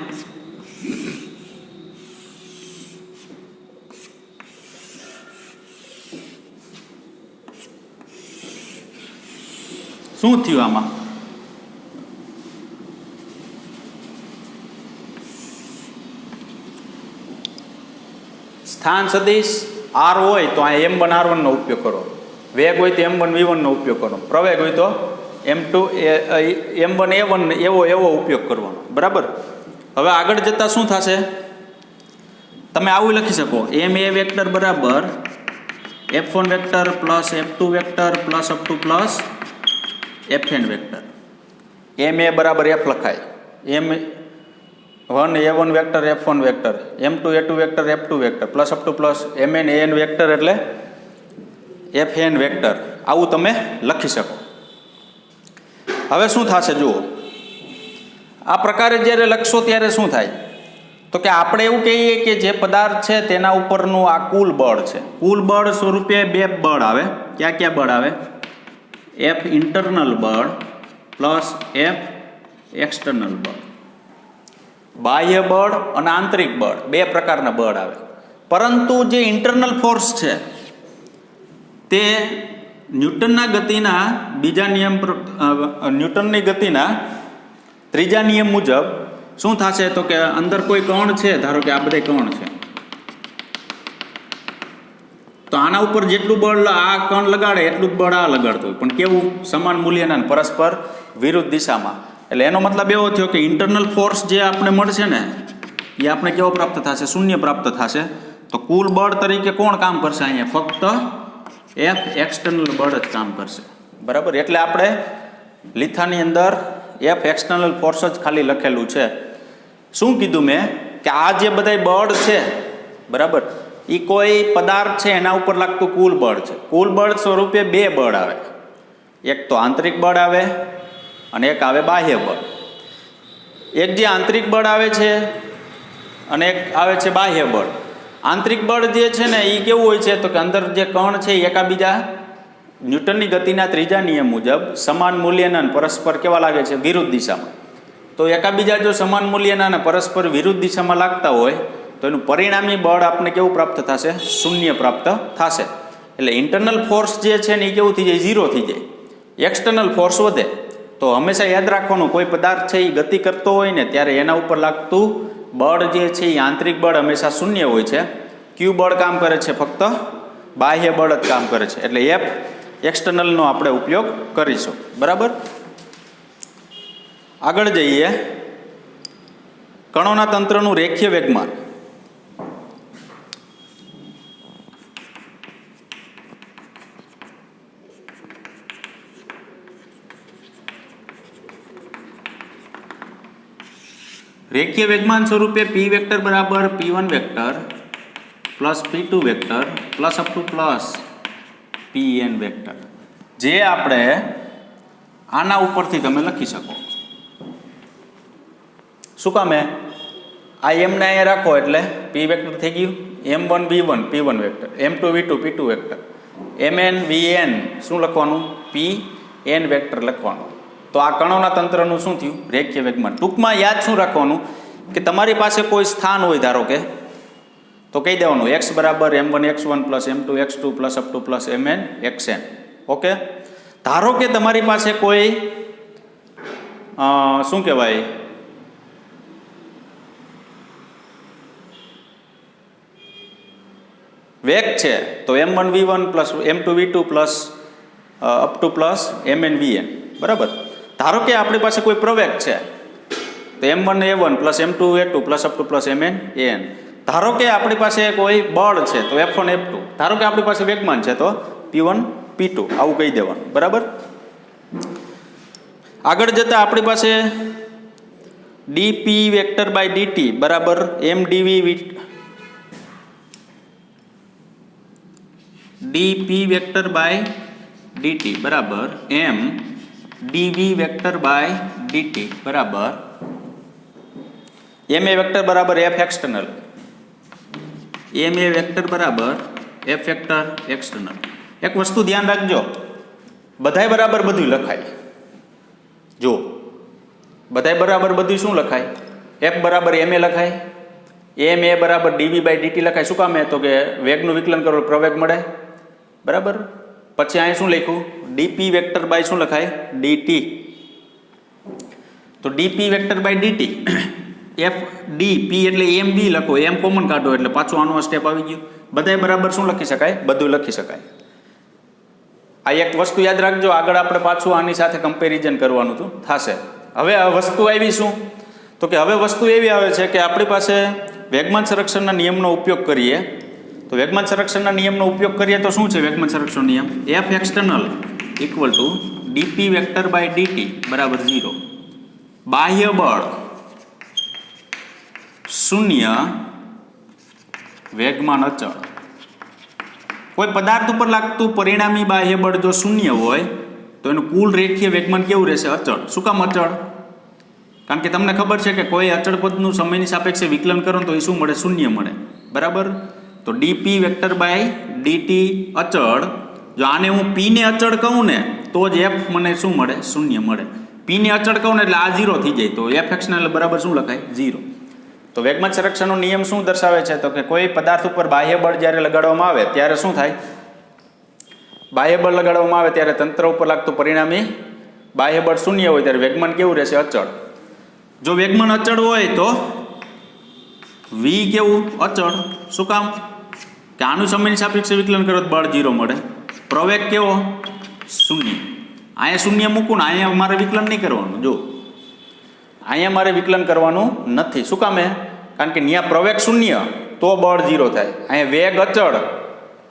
શું થયું? આમાં સ્થાન સદિશ r હોય તો અહીંયા m1 r1 નો ઉપયોગ કરો, વેગ હોય તો m1 v1 નો ઉપયોગ કરો, પ્રવેગ હોય તો m1 a1 એવો ઉપયોગ કરવાનો, બરાબર. હવે આગળ જતાં શું થશે? તમે આવું લખી શકો ma વેક્ટર બરાબર f1 vector plus f2 vector plus up to plus fn vector. ma બરાબર f લખાય, m1 a1 vector f1 vector m2 a2 vector f2 vector plus up to plus mn an vector એટલે fn vector. આવું તમે લખી શકો. હવે શું થશે જુઓ, આ પ્રકારે જ્યારે લખશો ત્યારે શું થાય તો કે આપણે એવું કહીએ કે જે પદાર્થ છે તેના ઉપરનું આ કુલ બળ છે. કુલ બળ સ્વરૂપે બે બળ આવે. ક્યાં બળ આવે? f ઇન્ટરનલ બળ પ્લસ f એક્સટર્નલ બળ. બાહ્ય બળ અને આંતરિક બળ બે પ્રકારના બળ આવે. પરંતુ જે ઇન્ટરનલ ફોર્સ છે તે ન્યૂટનના ગતિના ત્રીજા નિયમ મુજબ શું થશે તો કે અંદર કોઈ કણ છે, ધારો કે આ બધા કણ છે, તો આના ઉપર જેટલું બળ આ કણ લગાડે એટલું જ બળ આ લગાડતું હોય, પણ કેવું? સમાન મૂલ્યના પરસ્પર વિરુદ્ધ દિશામાં. એટલે એનો મતલબ એવો થયો કે ઇન્ટરનલ ફોર્સ જે આપણે મળશે ને એ આપણે કેવો પ્રાપ્ત થશે? શૂન્ય પ્રાપ્ત થશે. તો કુલ બળ તરીકે કોણ કામ કરશે અહીંયા? ફક્ત એફ એક્સટર્નલ બળ જ કામ કરશે. બરાબર. એટલે આપણે લીથાની અંદર એફ એક્સટર્નલ ફોર્સ જ ખાલી લખેલું છે. શું કીધું મેં? કે આ જે બધા બળ છે, બરાબર, એ કોઈ પદાર્થ છે એના ઉપર લાગતું કુલ બળ છે. કુલ બળ સ્વરૂપે બે બળ આવે, એક તો આંતરિક બળ આવે અને એક આવે બાહ્ય બળ. એક જે આંતરિક બળ આવે છે અને એક આવે છે બાહ્ય બળ. આંતરિક બળ જે છે ને એ કેવું હોય છે? તો કે અંદર જે કણ છે એ એકાબીજા ન્યૂટનની ગતિના ત્રીજા નિયમ મુજબ સમાન મૂલ્યના પરસ્પર કેવા લાગે છે? વિરુદ્ધ દિશામાં. તો એકાબીજા જો સમાન મૂલ્યના અને પરસ્પર વિરુદ્ધ દિશામાં લાગતા હોય તો એનું પરિણામી બળ આપણે કેવું પ્રાપ્ત થશે? શૂન્ય પ્રાપ્ત થશે. એટલે ઇન્ટરનલ ફોર્સ જે છે ને એ કેવું થઈ જાય? ઝીરો થઈ જાય. એક્સટર્નલ ફોર્સ વધે. તો હંમેશા યાદ રાખવાનું, કોઈ પદાર્થ છે એ ગતિ કરતો હોય ને ત્યારે એના ઉપર લાગતું બળ જે છે એ આંતરિક બળ હંમેશા શૂન્ય હોય છે. ક્યુ બળ કામ કરે છે? ફક્ત બાહ્ય બળ જ કામ કરે છે. એટલે એફ એક્સટર્નલનો આપણે ઉપયોગ કરીશું. બરાબર. આગળ જઈએ. કણોના તંત્રનું રેખીય વેગમાન. રેખીય વેગમાન સ્વરૂપે પી વેક્ટર બરાબર p1 vector plus p2 vector plus up to plus pn vector, જે આપણે આના ઉપરથી તમે લખી શકો. શું કામે? આ એમને અહીંયા રાખો એટલે p વેક્ટર થઈ ગયું. m1 v1 p1 vector, m2 v2 p2 vector, mn vn શું લખવાનું? pn વેક્ટર લખવાનું. તો આ કણોના તંત્રનું શું થયું? રેખીય વેગમાન. ટૂંકમાં યાદ શું રાખવાનું? કે તમારી પાસે કોઈ સ્થાન હોય, ધારો કે, તો કહી દેવાનું x બરાબર m1 x1 plus m2 x2 plus up to plus mn xn. Okay. ધારો કે તમારી પાસે કોઈ શું કહેવાય, વેગ છે, તો m1 v1 plus m2 v2 plus up to plus mn vn. બરાબર. ધારો કે આપણી પાસે કોઈ પ્રવેગ છે, તો m1 a1 plus m2 a2 plus up to plus mn an. ધારો કે આપણી પાસે કોઈ બળ છે, તો f1 f2. ધારો કે આપણી પાસે વેગમાન છે, તો p1 p2. આવું કહી દેવાનું. બરાબર. આગળ જતા આપણી પાસે dp વેક્ટર બાય dt બરાબર m dv dp vector by dt બરાબર m dv vector by dt બરાબર ma વેક્ટર બરાબર f એક્સટર્નલ. ma વેક્ટર બરાબર f વેક્ટર એક્સટર્નલ. એક વસ્તુ ધ્યાન રાખજો, બધાય બરાબર બધું લખાય. જો બધાય બરાબર બધું શું લખાય? f બરાબર ma લખાય, ma બરાબર dv બાય dt લખાય. શું કામ? તો કે વેગનું વિકલન કરો પ્રવેગ મળે. બરાબર. પછી અહીં શું લખ્યું? dp વેક્ટર બાય શું લખાય? dt. તો dp vector by dt f dp એટલે mb લખો, m કોમન કાઢો એટલે પાછું આનો સ્ટેપ આવી ગયું. બધાય બરાબર શું લખી શકાય? બધું લખી શકાય. આ એક વસ્તુ યાદ રાખજો, આગળ આપણે પાછું આની સાથે કમ્પેરિઝન કરવાનું થશે. હવે આ વસ્તુ આવી શું? તો કે હવે વસ્તુ એવી આવે છે કે આપણી પાસે વેગમાન સંરક્ષણના નિયમનો ઉપયોગ કરીએ. તો વેગમાન સંરક્ષણના નિયમનો ઉપયોગ કરીએ તો શું છે વેગમાન સંરક્ષણ નિયમ? f external equal to dp vector by dt બરાબર 0. બાહ્ય બળ શૂન્ય, વેગમાન અચળ. કોઈ પદાર્થ ઉપર લાગતું પરિણામી બાહ્ય બળ જો શૂન્ય હોય તો એનું કુલ રેખીય વેગમાન કેવું રહેશે? અચળ. શું કામ અચળ? કારણ કે તમને ખબર છે કે કોઈ અચળ પદનું સમયની સાપેક્ષે વિકલન કરો તો એ શું મળે? શૂન્ય મળે. બરાબર. તો dp વેક્ટર બાય dt અચળ. જો આને હું p ને અચળ કહું ને તો જ f મને શું મળે? શૂન્ય મળે. p ને અચળ કહું ને એટલે આ 0 થઈ જાય, તો f એક્સટર્નલ બરાબર શું લખાય? 0. તો વેગમાન સંરક્ષણનો નિયમ શું દર્શાવે છે? તો કે કોઈ પદાર્થ ઉપર બાહ્ય બળ જ્યારે લગાડવામાં આવે ત્યારે શું થાય? બાહ્ય બળ લગાડવામાં આવે ત્યારે તંત્ર ઉપર લાગતું પરિણામી બાહ્ય બળ શૂન્ય હોય ત્યારે વેગમાન કેવું રહેશે? અચળ. જો વેગમાન અચળ હોય તો વી કેવું અચળ. શું કામ? કે આનું સમયની સાપેક્ષે વિકલન કરો તો બળ 0 મળે. પ્રવેગ કેવો? શૂન્ય. અહીંયા શૂન્ય મૂકું ને અહીંયા મારે વિકલન નહીં કરવાનું. જો અહીંયા મારે વિકલન કરવાનું નથી. શું કામે? કારણ કે ત્યાં પ્રવેગ શૂન્ય તો બળ 0 થાય. અહીંયા વેગ અચળ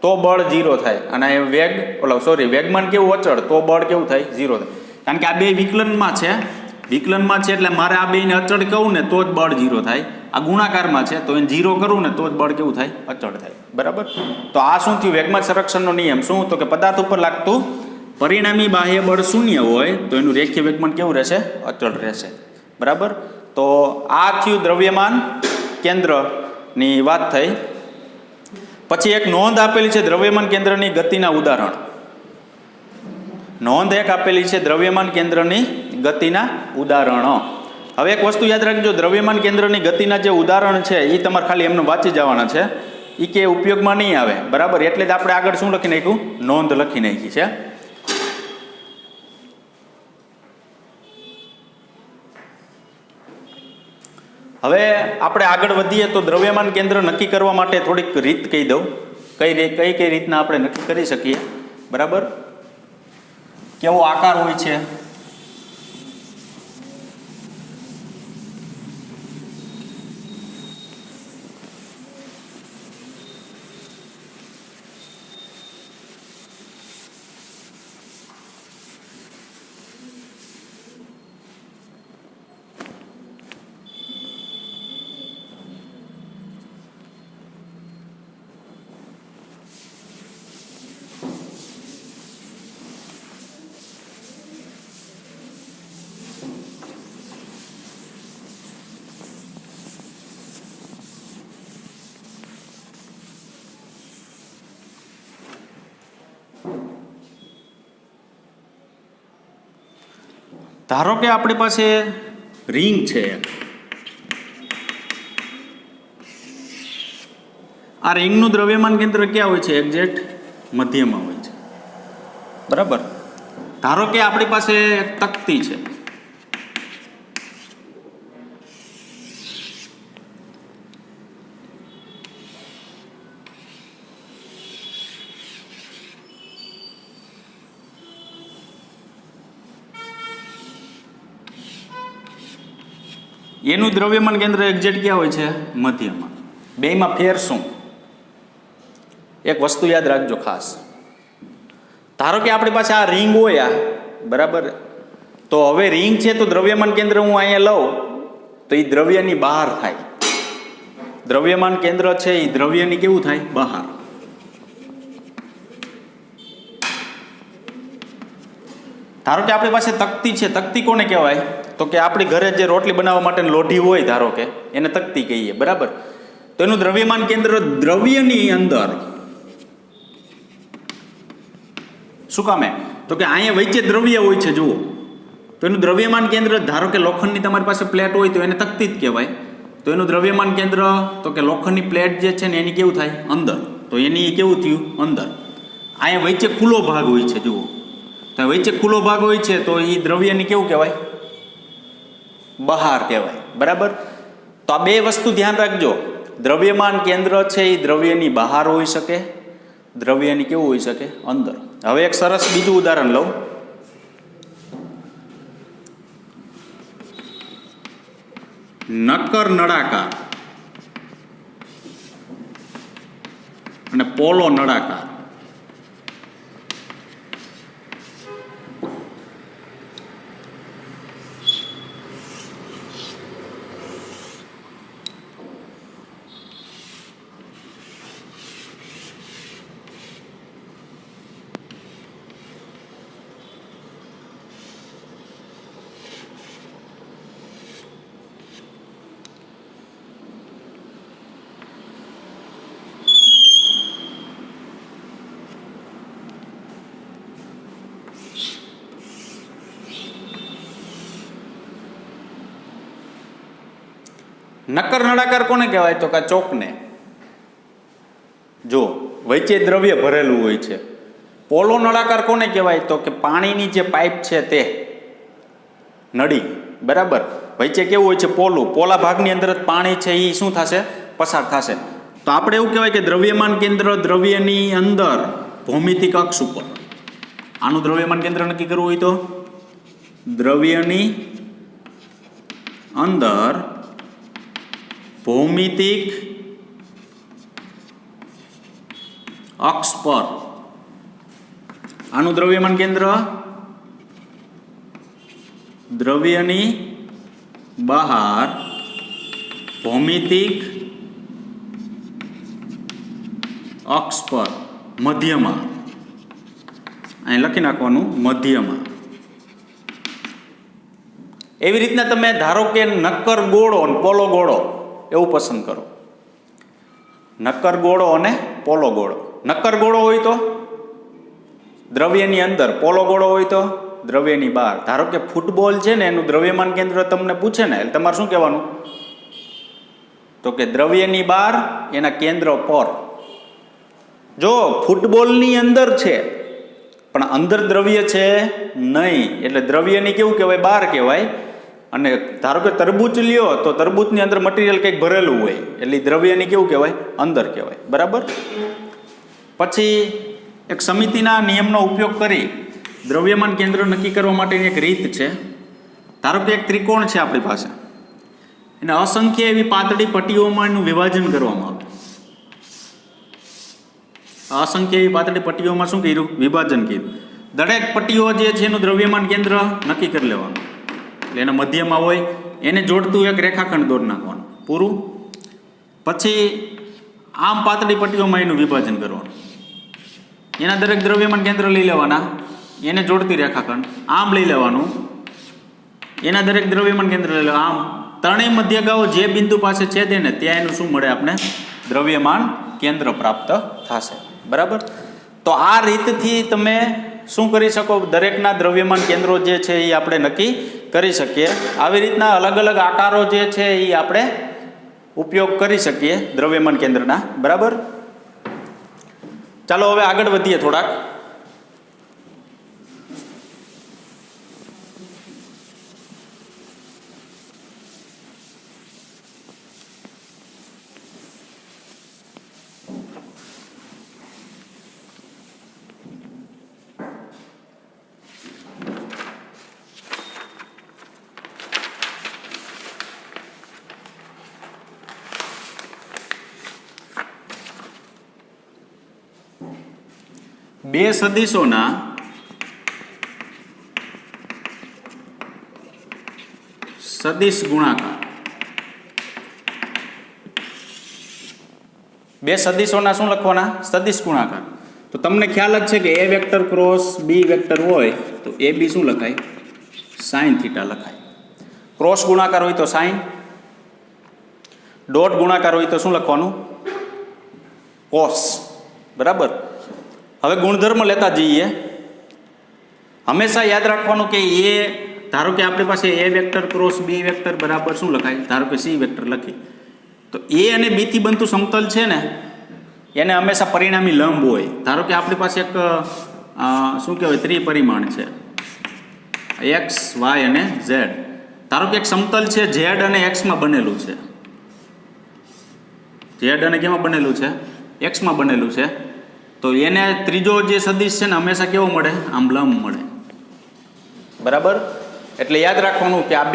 તો બળ 0 થાય. અને અહીંયા વેગમાન કેવું અચળ તો બળ કેવું થાય? 0 થાય. કારણ કે આ બે વિકલનમાં છે. વિકલનમાં છે એટલે મારે આ બેને અચળ કહું ને તો જ બળ 0 થાય. આ ગુણાકારમાં છે તો એને 0 કરું ને તો જ બળ કેવું થાય? અચળ થાય. બરાબર. તો આ શું થયું? વેગમાન સંરક્ષણનો નિયમ શું? તો કે પદાર્થ ઉપર લાગતું પરિણામી બાહ્ય બળ શૂન્ય હોય તો એનું રેખીય વેગમાન કેવું રહેશે? અચળ રહેશે. બરાબર. તો આ થયું દ્રવ્યમાન કેન્દ્રની વાત થઈ. પછી એક નોંધ આપેલી છે દ્રવ્યમાન કેન્દ્રની ગતિના ઉદાહરણ. નોંધ એક આપેલી છે દ્રવ્યમાન કેન્દ્રની ગતિના ઉદાહરણો. હવે એક વસ્તુ યાદ રાખજો, દ્રવ્યમાન કેન્દ્રની ગતિના જે ઉદાહરણ છે એ તમારે ખાલી એમને વાંચી જવાના છે. એ કે ઉપયોગમાં નહીં આવે. બરાબર. એટલે જ આપણે આગળ શું લખી નાખ્યું? નોંધ લખી નાખી છે. હવે આપણે આગળ વધીએ તો દ્રવ્યમાન કેન્દ્ર નક્કી કરવા માટે થોડીક રીત કહી દઉં. કઈ રીતના આપણે નક્કી કરી શકીએ. બરાબર. કેવો આકાર હોય છે? ધારો કે આપણી પાસે રિંગ છે. આ રિંગનું દ્રવ્યમાન કેન્દ્ર ક્યાં હોય છે? એક્ઝેક્ટ મધ્યમાં હોય છે. બરાબર. ધારો કે આપણી પાસે એક તકતી છે. એનું દ્રવ્યમાન કેન્દ્ર એક્ઝેક્ટ ક્યાં હોય છે? મધ્યમાં. બેયમાં ફેર શું? એક વસ્તુ યાદ રાખજો ખાસ. ધારો કે આપણી પાસે આ રિંગ હોય આ. બરાબર. તો હવે રિંગ છે તો દ્રવ્યમાન કેન્દ્ર હું અહીંયા લઉં તો એ દ્રવ્યની બહાર થાય. દ્રવ્યમાન કેન્દ્ર છે એ દ્રવ્યની કેવું થાય? બહાર. ધારો કે આપણી પાસે તકતી છે. તકતી કોને કહેવાય? તો કે આપણી ઘરે જે રોટલી બનાવવા માટે લોઢી હોય ધારો કે એને તકતી કહીએ. બરાબર. તો એનું દ્રવ્યમાન કેન્દ્ર દ્રવ્યની અંદર. શું કામે? તો કે અહીંયા વચ્ચે દ્રવ્ય હોય છે. જુઓ તો એનું દ્રવ્યમાન કેન્દ્ર, ધારો કે લોખંડની તમારી પાસે પ્લેટ હોય તો એને તકતી જ કહેવાય. તો એનું દ્રવ્યમાન કેન્દ્ર તો કે લોખંડની પ્લેટ જે છે ને એની કેવું થાય? અંદર. તો એની કેવું થયું? અંદર. અહીંયા વચ્ચે ખુલ્લો ભાગ હોય છે. જુઓ તો વચ્ચે ખુલ્લો ભાગ હોય છે તો એ દ્રવ્યની કેવું કહેવાય? બહાર કહેવાય. બરાબર. તો આ બે વસ્તુ ધ્યાન રાખજો. દ્રવ્યમાન કેન્દ્ર છે એ દ્રવ્યની બહાર હોઈ શકે, દ્રવ્યની કેવું હોઈ શકે? અંદર. હવે એક સરસ બીજું ઉદાહરણ લઉં. નક્કર નળાકાર અને પોલો નળાકાર. નક્કર નળાકાર કોને કહેવાય? તો કે ચોકને. જો વચ્ચે દ્રવ્ય ભરેલું હોય છે. પોલો નળાકાર કોને કહેવાય? તો કે પાણીની જે પાઇપ છે તે નળી. બરાબર. વચ્ચે કેવું હોય છે? પોલું. પોલા ભાગની અંદર જ પાણી છે એ શું થશે? પસાર થશે. તો આપણે એવું કહેવાય કે દ્રવ્યમાન કેન્દ્ર દ્રવ્યની અંદર ભૌમિતિક અક્ષ ઉપર. આનું દ્રવ્યમાન કેન્દ્ર નક્કી કરવું હોય તો દ્રવ્યની અંદર ભૌમિતિક અક્ષ પર. આનું દ્રવ્યમાન કેન્દ્ર દ્રવ્યની બહાર ભૌમિતિક અક્ષ પર મધ્યમાં. અહીં લખી નાખવાનું મધ્યમાં. એવી રીતના તમે ધારો કે નક્કર ગોળો અને પોલો ગોળો એવું પસંદ કરો. નક્કર ગોળો અને પોલો ગોળો. નક્કર ગોળો હોય તો દ્રવ્યની અંદર, પોલો ગોળો હોય તો દ્રવ્યની બહાર. ધારો કે ફૂટબોલ છે ને એનું દ્રવ્યમાન કેન્દ્ર તમને પૂછે ને એટલે તમારે શું કહેવાનું? તો કે દ્રવ્યની બહાર એના કેન્દ્ર પર. જો ફૂટબોલની અંદર છે પણ અંદર દ્રવ્ય છે નહીં એટલે દ્રવ્યની કેવું કહેવાય? બહાર કહેવાય. અને ધારો કે તરબૂચ લ્યો તો તરબૂચની અંદર મટીરિયલ કંઈક ભરેલું હોય એટલે દ્રવ્યની કેવું કહેવાય? અંદર કહેવાય. બરાબર. પછી એક સમિતિના નિયમનો ઉપયોગ કરી દ્રવ્યમાન કેન્દ્ર નક્કી કરવા માટેની એક રીત છે. ધારો કે એક ત્રિકોણ છે આપણી પાસે, એને અસંખ્ય એવી પાતળી પટ્ટીઓમાં એનું વિભાજન કરવામાં આવે. અસંખ્ય એવી પાતળી પટ્ટીઓમાં શું કર્યું? વિભાજન કર્યું. દરેક પટ્ટીઓ જે છે એનું દ્રવ્યમાન કેન્દ્ર નક્કી કરી લેવાનું. એટલે એના મધ્યમાં હોય એને જોડતું એક રેખાખંડ દોરી નાખવાનું. પૂરું. પછી આમ પાતળી પટ્ટીઓમાં એનું વિભાજન કરવાનું. એના દરેક દ્રવ્યમાન કેન્દ્ર લઈ લેવાના, એને જોડતી રેખાખંડ આમ લઈ લેવાનું, એના દરેક દ્રવ્યમાન કેન્દ્ર લઈ લેવા. આમ ત્રણેય મધ્યગાઓ જે બિંદુ પાસે છેદે ને ત્યાં એનું શું મળે? આપણે દ્રવ્યમાન કેન્દ્ર પ્રાપ્ત થશે. બરાબર. તો આ રીતથી તમે શું કરી શકો? દરેકના દ્રવ્યમાન કેન્દ્રો જે છે એ આપણે નક્કી કરી શકીએ. આવી રીતના અલગ અલગ આકારો જે છે એ આપણે ઉપયોગ કરી શકીએ દ્રવ્યમાન કેન્દ્રના. બરાબર. ચાલો હવે આગળ વધીએ થોડાક. બે સદિશોના સદિશ ગુણાકાર. બે સદિશોના શું લખવાના? સદિશ ગુણાકાર. તો તમને ખ્યાલ જ છે કે એ વેક્ટર ક્રોસ બી વેક્ટર હોય તો એ બી શું લખાય? સાઇન થીટા લખાય. ક્રોસ ગુણાકાર હોય તો સાઇન, ડોટ ગુણાકાર હોય તો શું લખવાનું? કોસ. બરાબર. હવે ગુણધર્મ લેતા જઈએ. હંમેશા યાદ રાખવાનું કે એ ધારો કે આપણી પાસે એ વેક્ટર ક્રોસ બી વેક્ટર બરાબર શું લખાય? ધારો કે સી વેક્ટર લખી તો એ અને બીથી બનતું સમતલ છે ને એને હંમેશા પરિણામી લંબ હોય. ધારો કે આપણી પાસે એક શું કહેવાય? ત્રિપરિમાણ છે એક્સ વાય અને ઝેડ. ધારો કે એક સમતલ છે ઝેડ અને એક્સમાં બનેલું છે. ઝેડ અને કેમાં બનેલું છે? એક્સમાં બનેલું છે. તો એને ત્રીજો જે સદિશ છે ને હંમેશા કેવો મળે? આમ લંબ મળે. બરાબર. એટલે યાદ રાખવાનું કે આ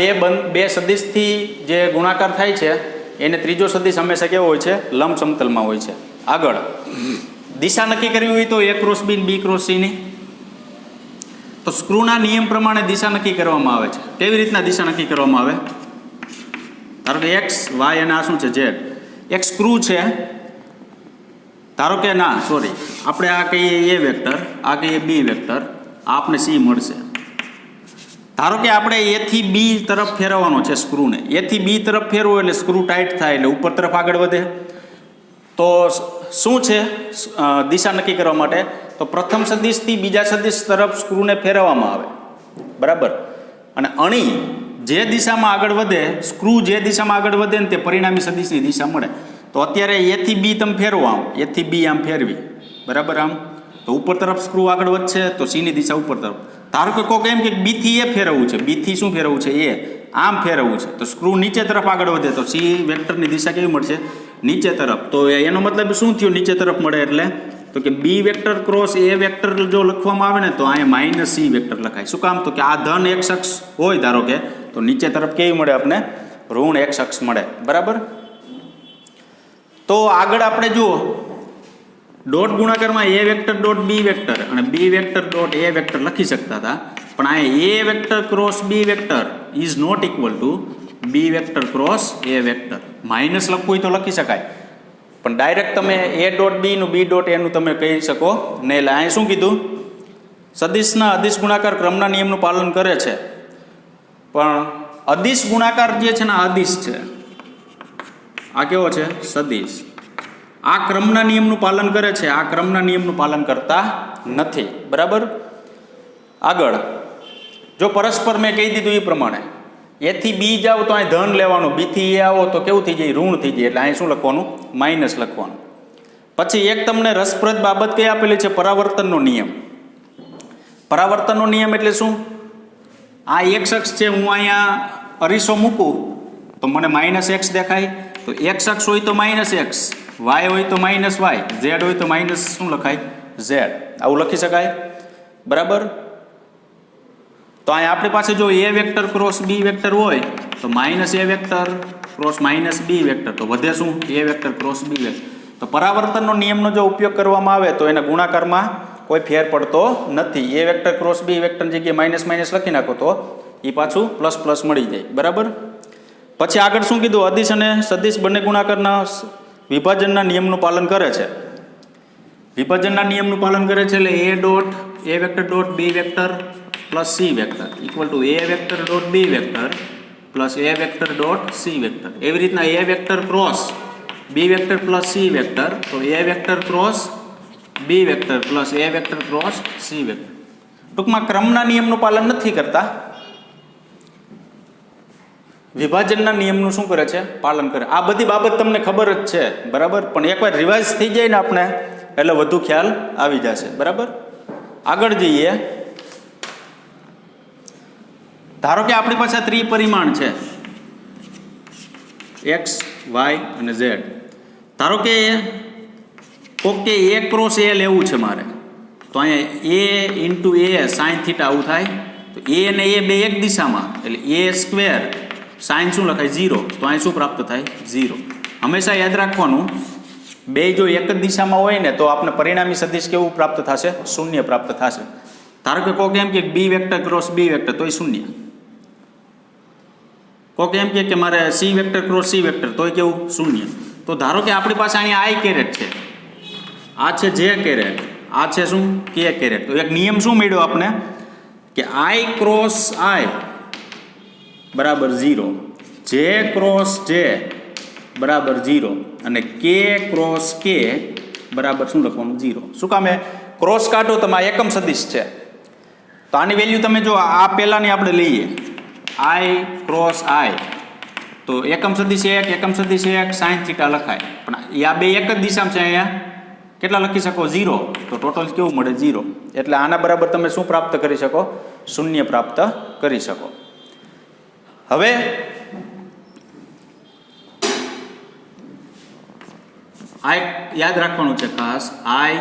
બે સદિશથી જે ગુણાકાર થાય છે એને ત્રીજો સદિશ હંમેશા કેવો હોય છે? લંબ સમતલમાં હોય છે. આગળ દિશા નક્કી કરવી હોય તો એ ક્રોસ બી બી ક્રોસ સીની. તો સ્ક્રૂના નિયમ પ્રમાણે દિશા નક્કી કરવામાં આવે છે. કેવી રીતના દિશા નક્કી કરવામાં આવે? ધારો કે એક્સ વાય અને આ શું છે? ઝેડ. એક સ્ક્રૂ છે. ધારો કે ના સોરી આપણે આ કહીએ એ વેક્ટર, આ કહીએ બી વેક્ટર, આ આપણે સી મળશે. ધારો કે આપણે એથી બી તરફ ફેરવવાનો છે સ્ક્રૂને. એથી બી તરફ ફેરવો એટલે સ્ક્રૂ ટાઈટ થાય એટલે ઉપર તરફ આગળ વધે. તો શું છે દિશા નક્કી કરવા માટે? તો પ્રથમ સદિશથી બીજા સદિશ તરફ સ્ક્રૂને ફેરવવામાં આવે. બરાબર. અને અણી જે દિશામાં આગળ વધે, સ્ક્રૂ જે દિશામાં આગળ વધે ને તે પરિણામી સદિશની દિશા મળે. તો અત્યારે એથી બી તમે ફેરવો, આમ એથી બી આમ ફેરવી. બરાબર. આમ તો ઉપર તરફ સ્ક્રૂ આગળ વધશે તો સીની દિશા ઉપર તરફ. ધારો કે કોઈક એમ કે બીથી એ ફેરવવું છે, બીથી શું ફેરવવું છે? એ આમ ફેરવવું છે તો સ્ક્રૂ નીચે તરફ આગળ વધે તો સી વેક્ટરની દિશા કેવી મળશે? નીચે તરફ. તો એનો મતલબ શું થયું નીચે તરફ મળે એટલે? તો કે બી વેક્ટર ક્રોસ એ વેક્ટર જો લખવામાં આવે ને તો અહીંયા માઇનસ સી વેક્ટર લખાય. શું કામ? તો કે આ ધન એક્સ અક્ષ હોય ધારો કે, તો નીચે તરફ કેવી મળે આપણે? ઋણ એક્સ અક્ષ મળે. બરાબર. તો આગળ આપણે જુઓ ડોટ ગુણાકારમાં A vector dot B vector અને B vector dot A vector લખી શકતા હતા, પણ અહીંયા A vector cross B vector is not equal to B vector cross A vector. Minus લખવું હોય તો લખી શકાય, પણ ડાયરેક્ટ તમે એ ડોટ બીનું બી ડોટ એનું તમે કહી શકો નહીં. એટલે અહીંયા શું કીધું? સદિશના અદિશ ગુણાકાર ક્રમના નિયમનું પાલન કરે છે, પણ અદિશ ગુણાકાર જે છે ને અદિશ છે, આ કેવો છે? સદિશ. આ ક્રમના નિયમનું પાલન કરે છે, આ ક્રમના નિયમનું પાલન કરતા નથી. બરાબર. આગળ જો પરસ્પર મેં કહી દીધું એ પ્રમાણે એથી બી જાઓ તો અહીં ધન લેવાનું, બીથી એ આવો તો કેવું થઈ જાય? ઋણ થઈ જાય. એટલે અહીં શું લખવાનું? માઇનસ લખવાનું. પછી એક તમને રસપ્રદ બાબત કઈ આપેલી છે? પરાવર્તનનો નિયમ. પરાવર્તનનો નિયમ એટલે શું? આ એક્સ અક્ષ છે, હું અહીંયા અરીસો મૂકું તો મને માઇનસ એક્સ દેખાય. તો એક્સ અક્ષ હોય તો માઇનસ એક્સ, વાય હોય તો માઇનસ વાય, ઝેડ હોય તો માઇનસ શું લખાય? ઝેડ. આવું લખી શકાય. બરાબર. તો અહીંયા આપણી પાસે જો એ વેક્ટર ક્રોસ બી વેક્ટર હોય તો માઇનસ એ વેક્ટર ક્રોસ માઇનસ બી વેક્ટર, તો વધે શું? એ વેક્ટર ક્રોસ બી વેક્ટર. તો પરાવર્તનનો નિયમનો જો ઉપયોગ કરવામાં આવે તો એના ગુણાકારમાં કોઈ ફેર પડતો નથી. એ વેક્ટર ક્રોસ બી વેક્ટરની જગ્યાએ માઇનસ માઇનસ લખી નાખો તો એ પાછું પ્લસ પ્લસ મળી જાય. બરાબર. પછી આગળ શું કીધું? અદિશ અને સદિશ બંને ગુણાકારના વિભાજનના નિયમનું પાલન કરે છે. વિભાજનના નિયમનું પાલન કરે છે એટલે A dot A vector dot B vector plus C vector equal to A vector dot B vector plus A vector dot C vector. એવી રીતના A vector cross B vector plus C vector, તો A vector cross B vector plus A vector cross C vector. ટૂંકમાં ક્રમના નિયમનું પાલન નથી કરતા, વિભાજનના નિયમનું શું કરે છે? પાલન કરે. આ બધી બાબત તમને ખબર જ છે. બરાબર. પણ એકવાર રિવાઇઝ થઈ જાય ને આપણે એટલે વધુ ખ્યાલ આવી જશે. બરાબર. આગળ જઈએ. ધારો કે આપણી પાસે ત્રિપરિમાણ છે એક્સ વાય અને ઝેડ. ધારો કે કોક કે એ ક્રોસ એ લેવું છે મારે, તો અહીંયા એ ઇન્ટુ એ સાઇન થીટા આવું થાય. તો એ અને એ બે એક દિશામાં એટલે એ સ્ક્વેર સાઇન શું લખાય? 0. તો અહીં શું પ્રાપ્ત થાય? 0. હંમેશા યાદ રાખવાનું, બે જો એક જ દિશામાં હોય ને તો આપણે પરિણામી સદિશ કેવું પ્રાપ્ત થશે? શૂન્ય પ્રાપ્ત થશે. ધારો કે કોક એમ કે બી વેક્ટર ક્રોસ બી વેક્ટર તોય શૂન્ય. કોક એમ કે મારે C vector cross C vector તોય કેવું? શૂન્ય. તો ધારો કે આપણી પાસે અહીંયા આઈ કેરેટ છે, આ છે જે કેરેટ, આ છે શું? કે કેરેટ. તો એક નિયમ શું મળ્યો આપણે કે આઈ ક્રોસ આઈ બરાબર 0, જે ક્રોસ જે બરાબર 0 અને કે ક્રોસ કે બરાબર શું લખવાનું? 0. શું કામે? ક્રોસ કાઢો તમે એકમ સદિશ છે તો આની વેલ્યુ તમે જો આ પહેલાંની આપણે લઈએ આઈ ક્રોસ આઈ, તો એકમ સદિશ 1 એકમ સદિશ 1 સાઇન થીટા લખાય, પણ આ બે એક જ દિશામાં છે. અહીંયા કેટલા લખી શકો? 0. તો ટોટલ કેવું મળે? 0. એટલે આના બરાબર તમે શું પ્રાપ્ત કરી શકો? શૂન્ય પ્રાપ્ત કરી શકો. હવે આ યાદ રાખવાનું છે ખાસ, આઈ,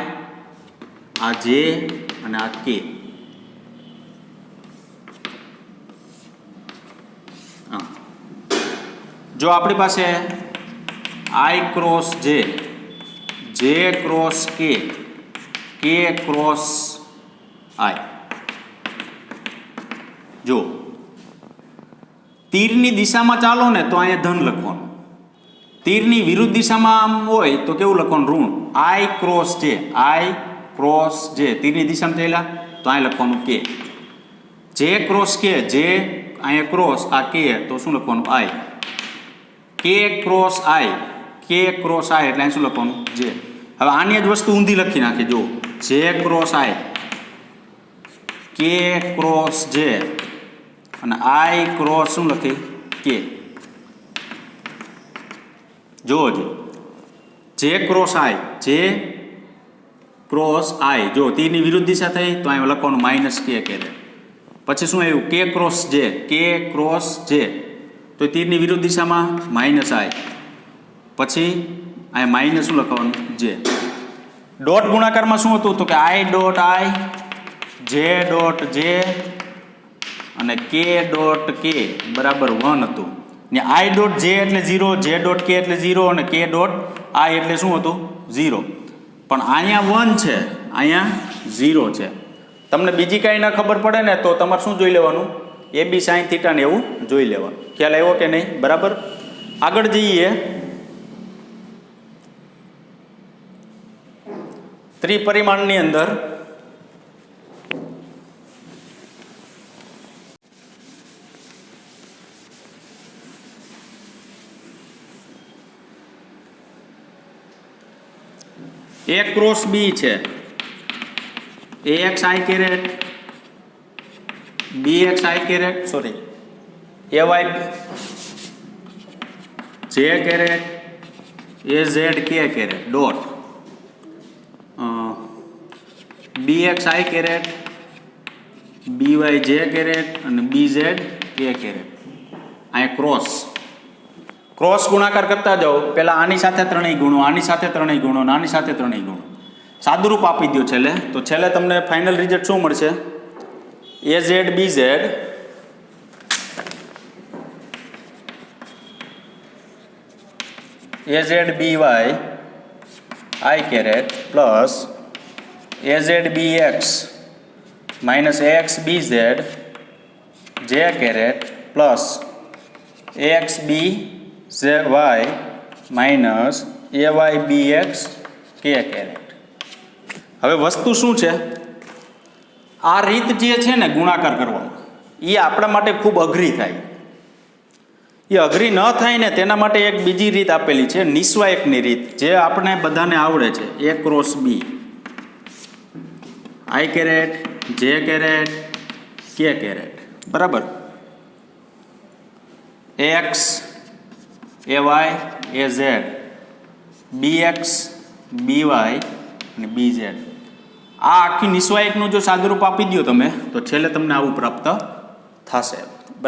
આ જે અને આ કે. જો આપણી પાસે આઈ ક્રોસ જે ક્રોસ કે ક્રોસ આઈ, જો તીરની દિશામાં ચાલો ને તો અહીંયા ધન લખવાનું, તીરની વિરુદ્ધ દિશામાં આમ હોય તો કેવું લખવાનું? ઋણ. આઈ ક્રોસ જે તીરની દિશામાં ચાલ્યા તો અહીં લખવાનું કે. જે ક્રોસ કે જે અહીંયા ક્રોસ આ કે તો શું લખવાનું? આઈ. કે ક્રોસ આઈ એટલે અહીં શું લખવાનું? જે. હવે આની જ વસ્તુ ઊંધી લખી નાખી. જો જે ક્રોસ આઈ, કે ક્રોસ જે અને આઈ ક્રોસ શું લખી? કે. જોજો જે ક્રોસ આઈ, જો તીરની વિરુદ્ધ દિશા થઈ તો અહીં લખવાનું માઇનસ કે કેરેટ. પછી શું આવ્યું કે ક્રોસ જે, કે ક્રોસ જે, તો તીરની વિરુદ્ધ દિશામાં માઇનસ આઈ, પછી આ માઇનસ શું લખવાનું જે. ડોટ ગુણાકારમાં શું હતું તો કે આઈ ડોટ આઈ, જે ડોટ જે અને કે ડોટ કે બરાબર 1 હતું. ને આઈ ડોટ જે એટલે 0, જે ડોટ કે એટલે 0 અને કે ડોટ આઈ એટલે શું હતું 0. પણ અહીંયા 1 છે, અહીંયા 0 છે. તમને બીજી કાંઈ ન ખબર પડે ને તો તમારે શું જોઈ લેવાનું, એ બી સાઇન થીટા ને એવું જોઈ લેવાનું. ખ્યાલ આવ્યો કે નહીં? બરાબર. આગળ જઈએ. ત્રિપરિમાણની અંદર એ ક્રોસ બી છે, ax i caret, bx i caret, sorry ay j caret, az k caret dot bx i caret, by j caret અને bz k કેરેટ. આ ક્રોસ ગુણાકાર કરતા જાઓ. પહેલાં આની સાથે ત્રણેય ગુણો, આની સાથે ત્રણેય ગુણો, આની સાથે ત્રણેય ગુણો, સાદુરૂપ આપી દો છેલ્લે. તો છેલ્લે તમને ફાઇનલ રિઝલ્ટ શું મળશે? az bz az by i caret plus az bx minus ax bz j caret plus ax by minus ay bx k caret. હવે વસ્તુ શું છે, આ રીત જે છે ને ગુણાકાર કરવાનો, એ આપણા માટે ખૂબ અઘરી થાય. એ અઘરી ન થાય ને તેના માટે એક બીજી રીત આપેલી છે, નિસ્વાયકની રીત, જે આપણે બધાને આવડે છે. A cross B, I caret, J caret, K caret, બરાબર. X, A Y, A Z, B X, B Y અને બી ઝેડ. આ આખી નિસ્વાયકનું જો સાદુરૂપ આપી દો તમે તો છેલ્લે તમને આવું પ્રાપ્ત થશે.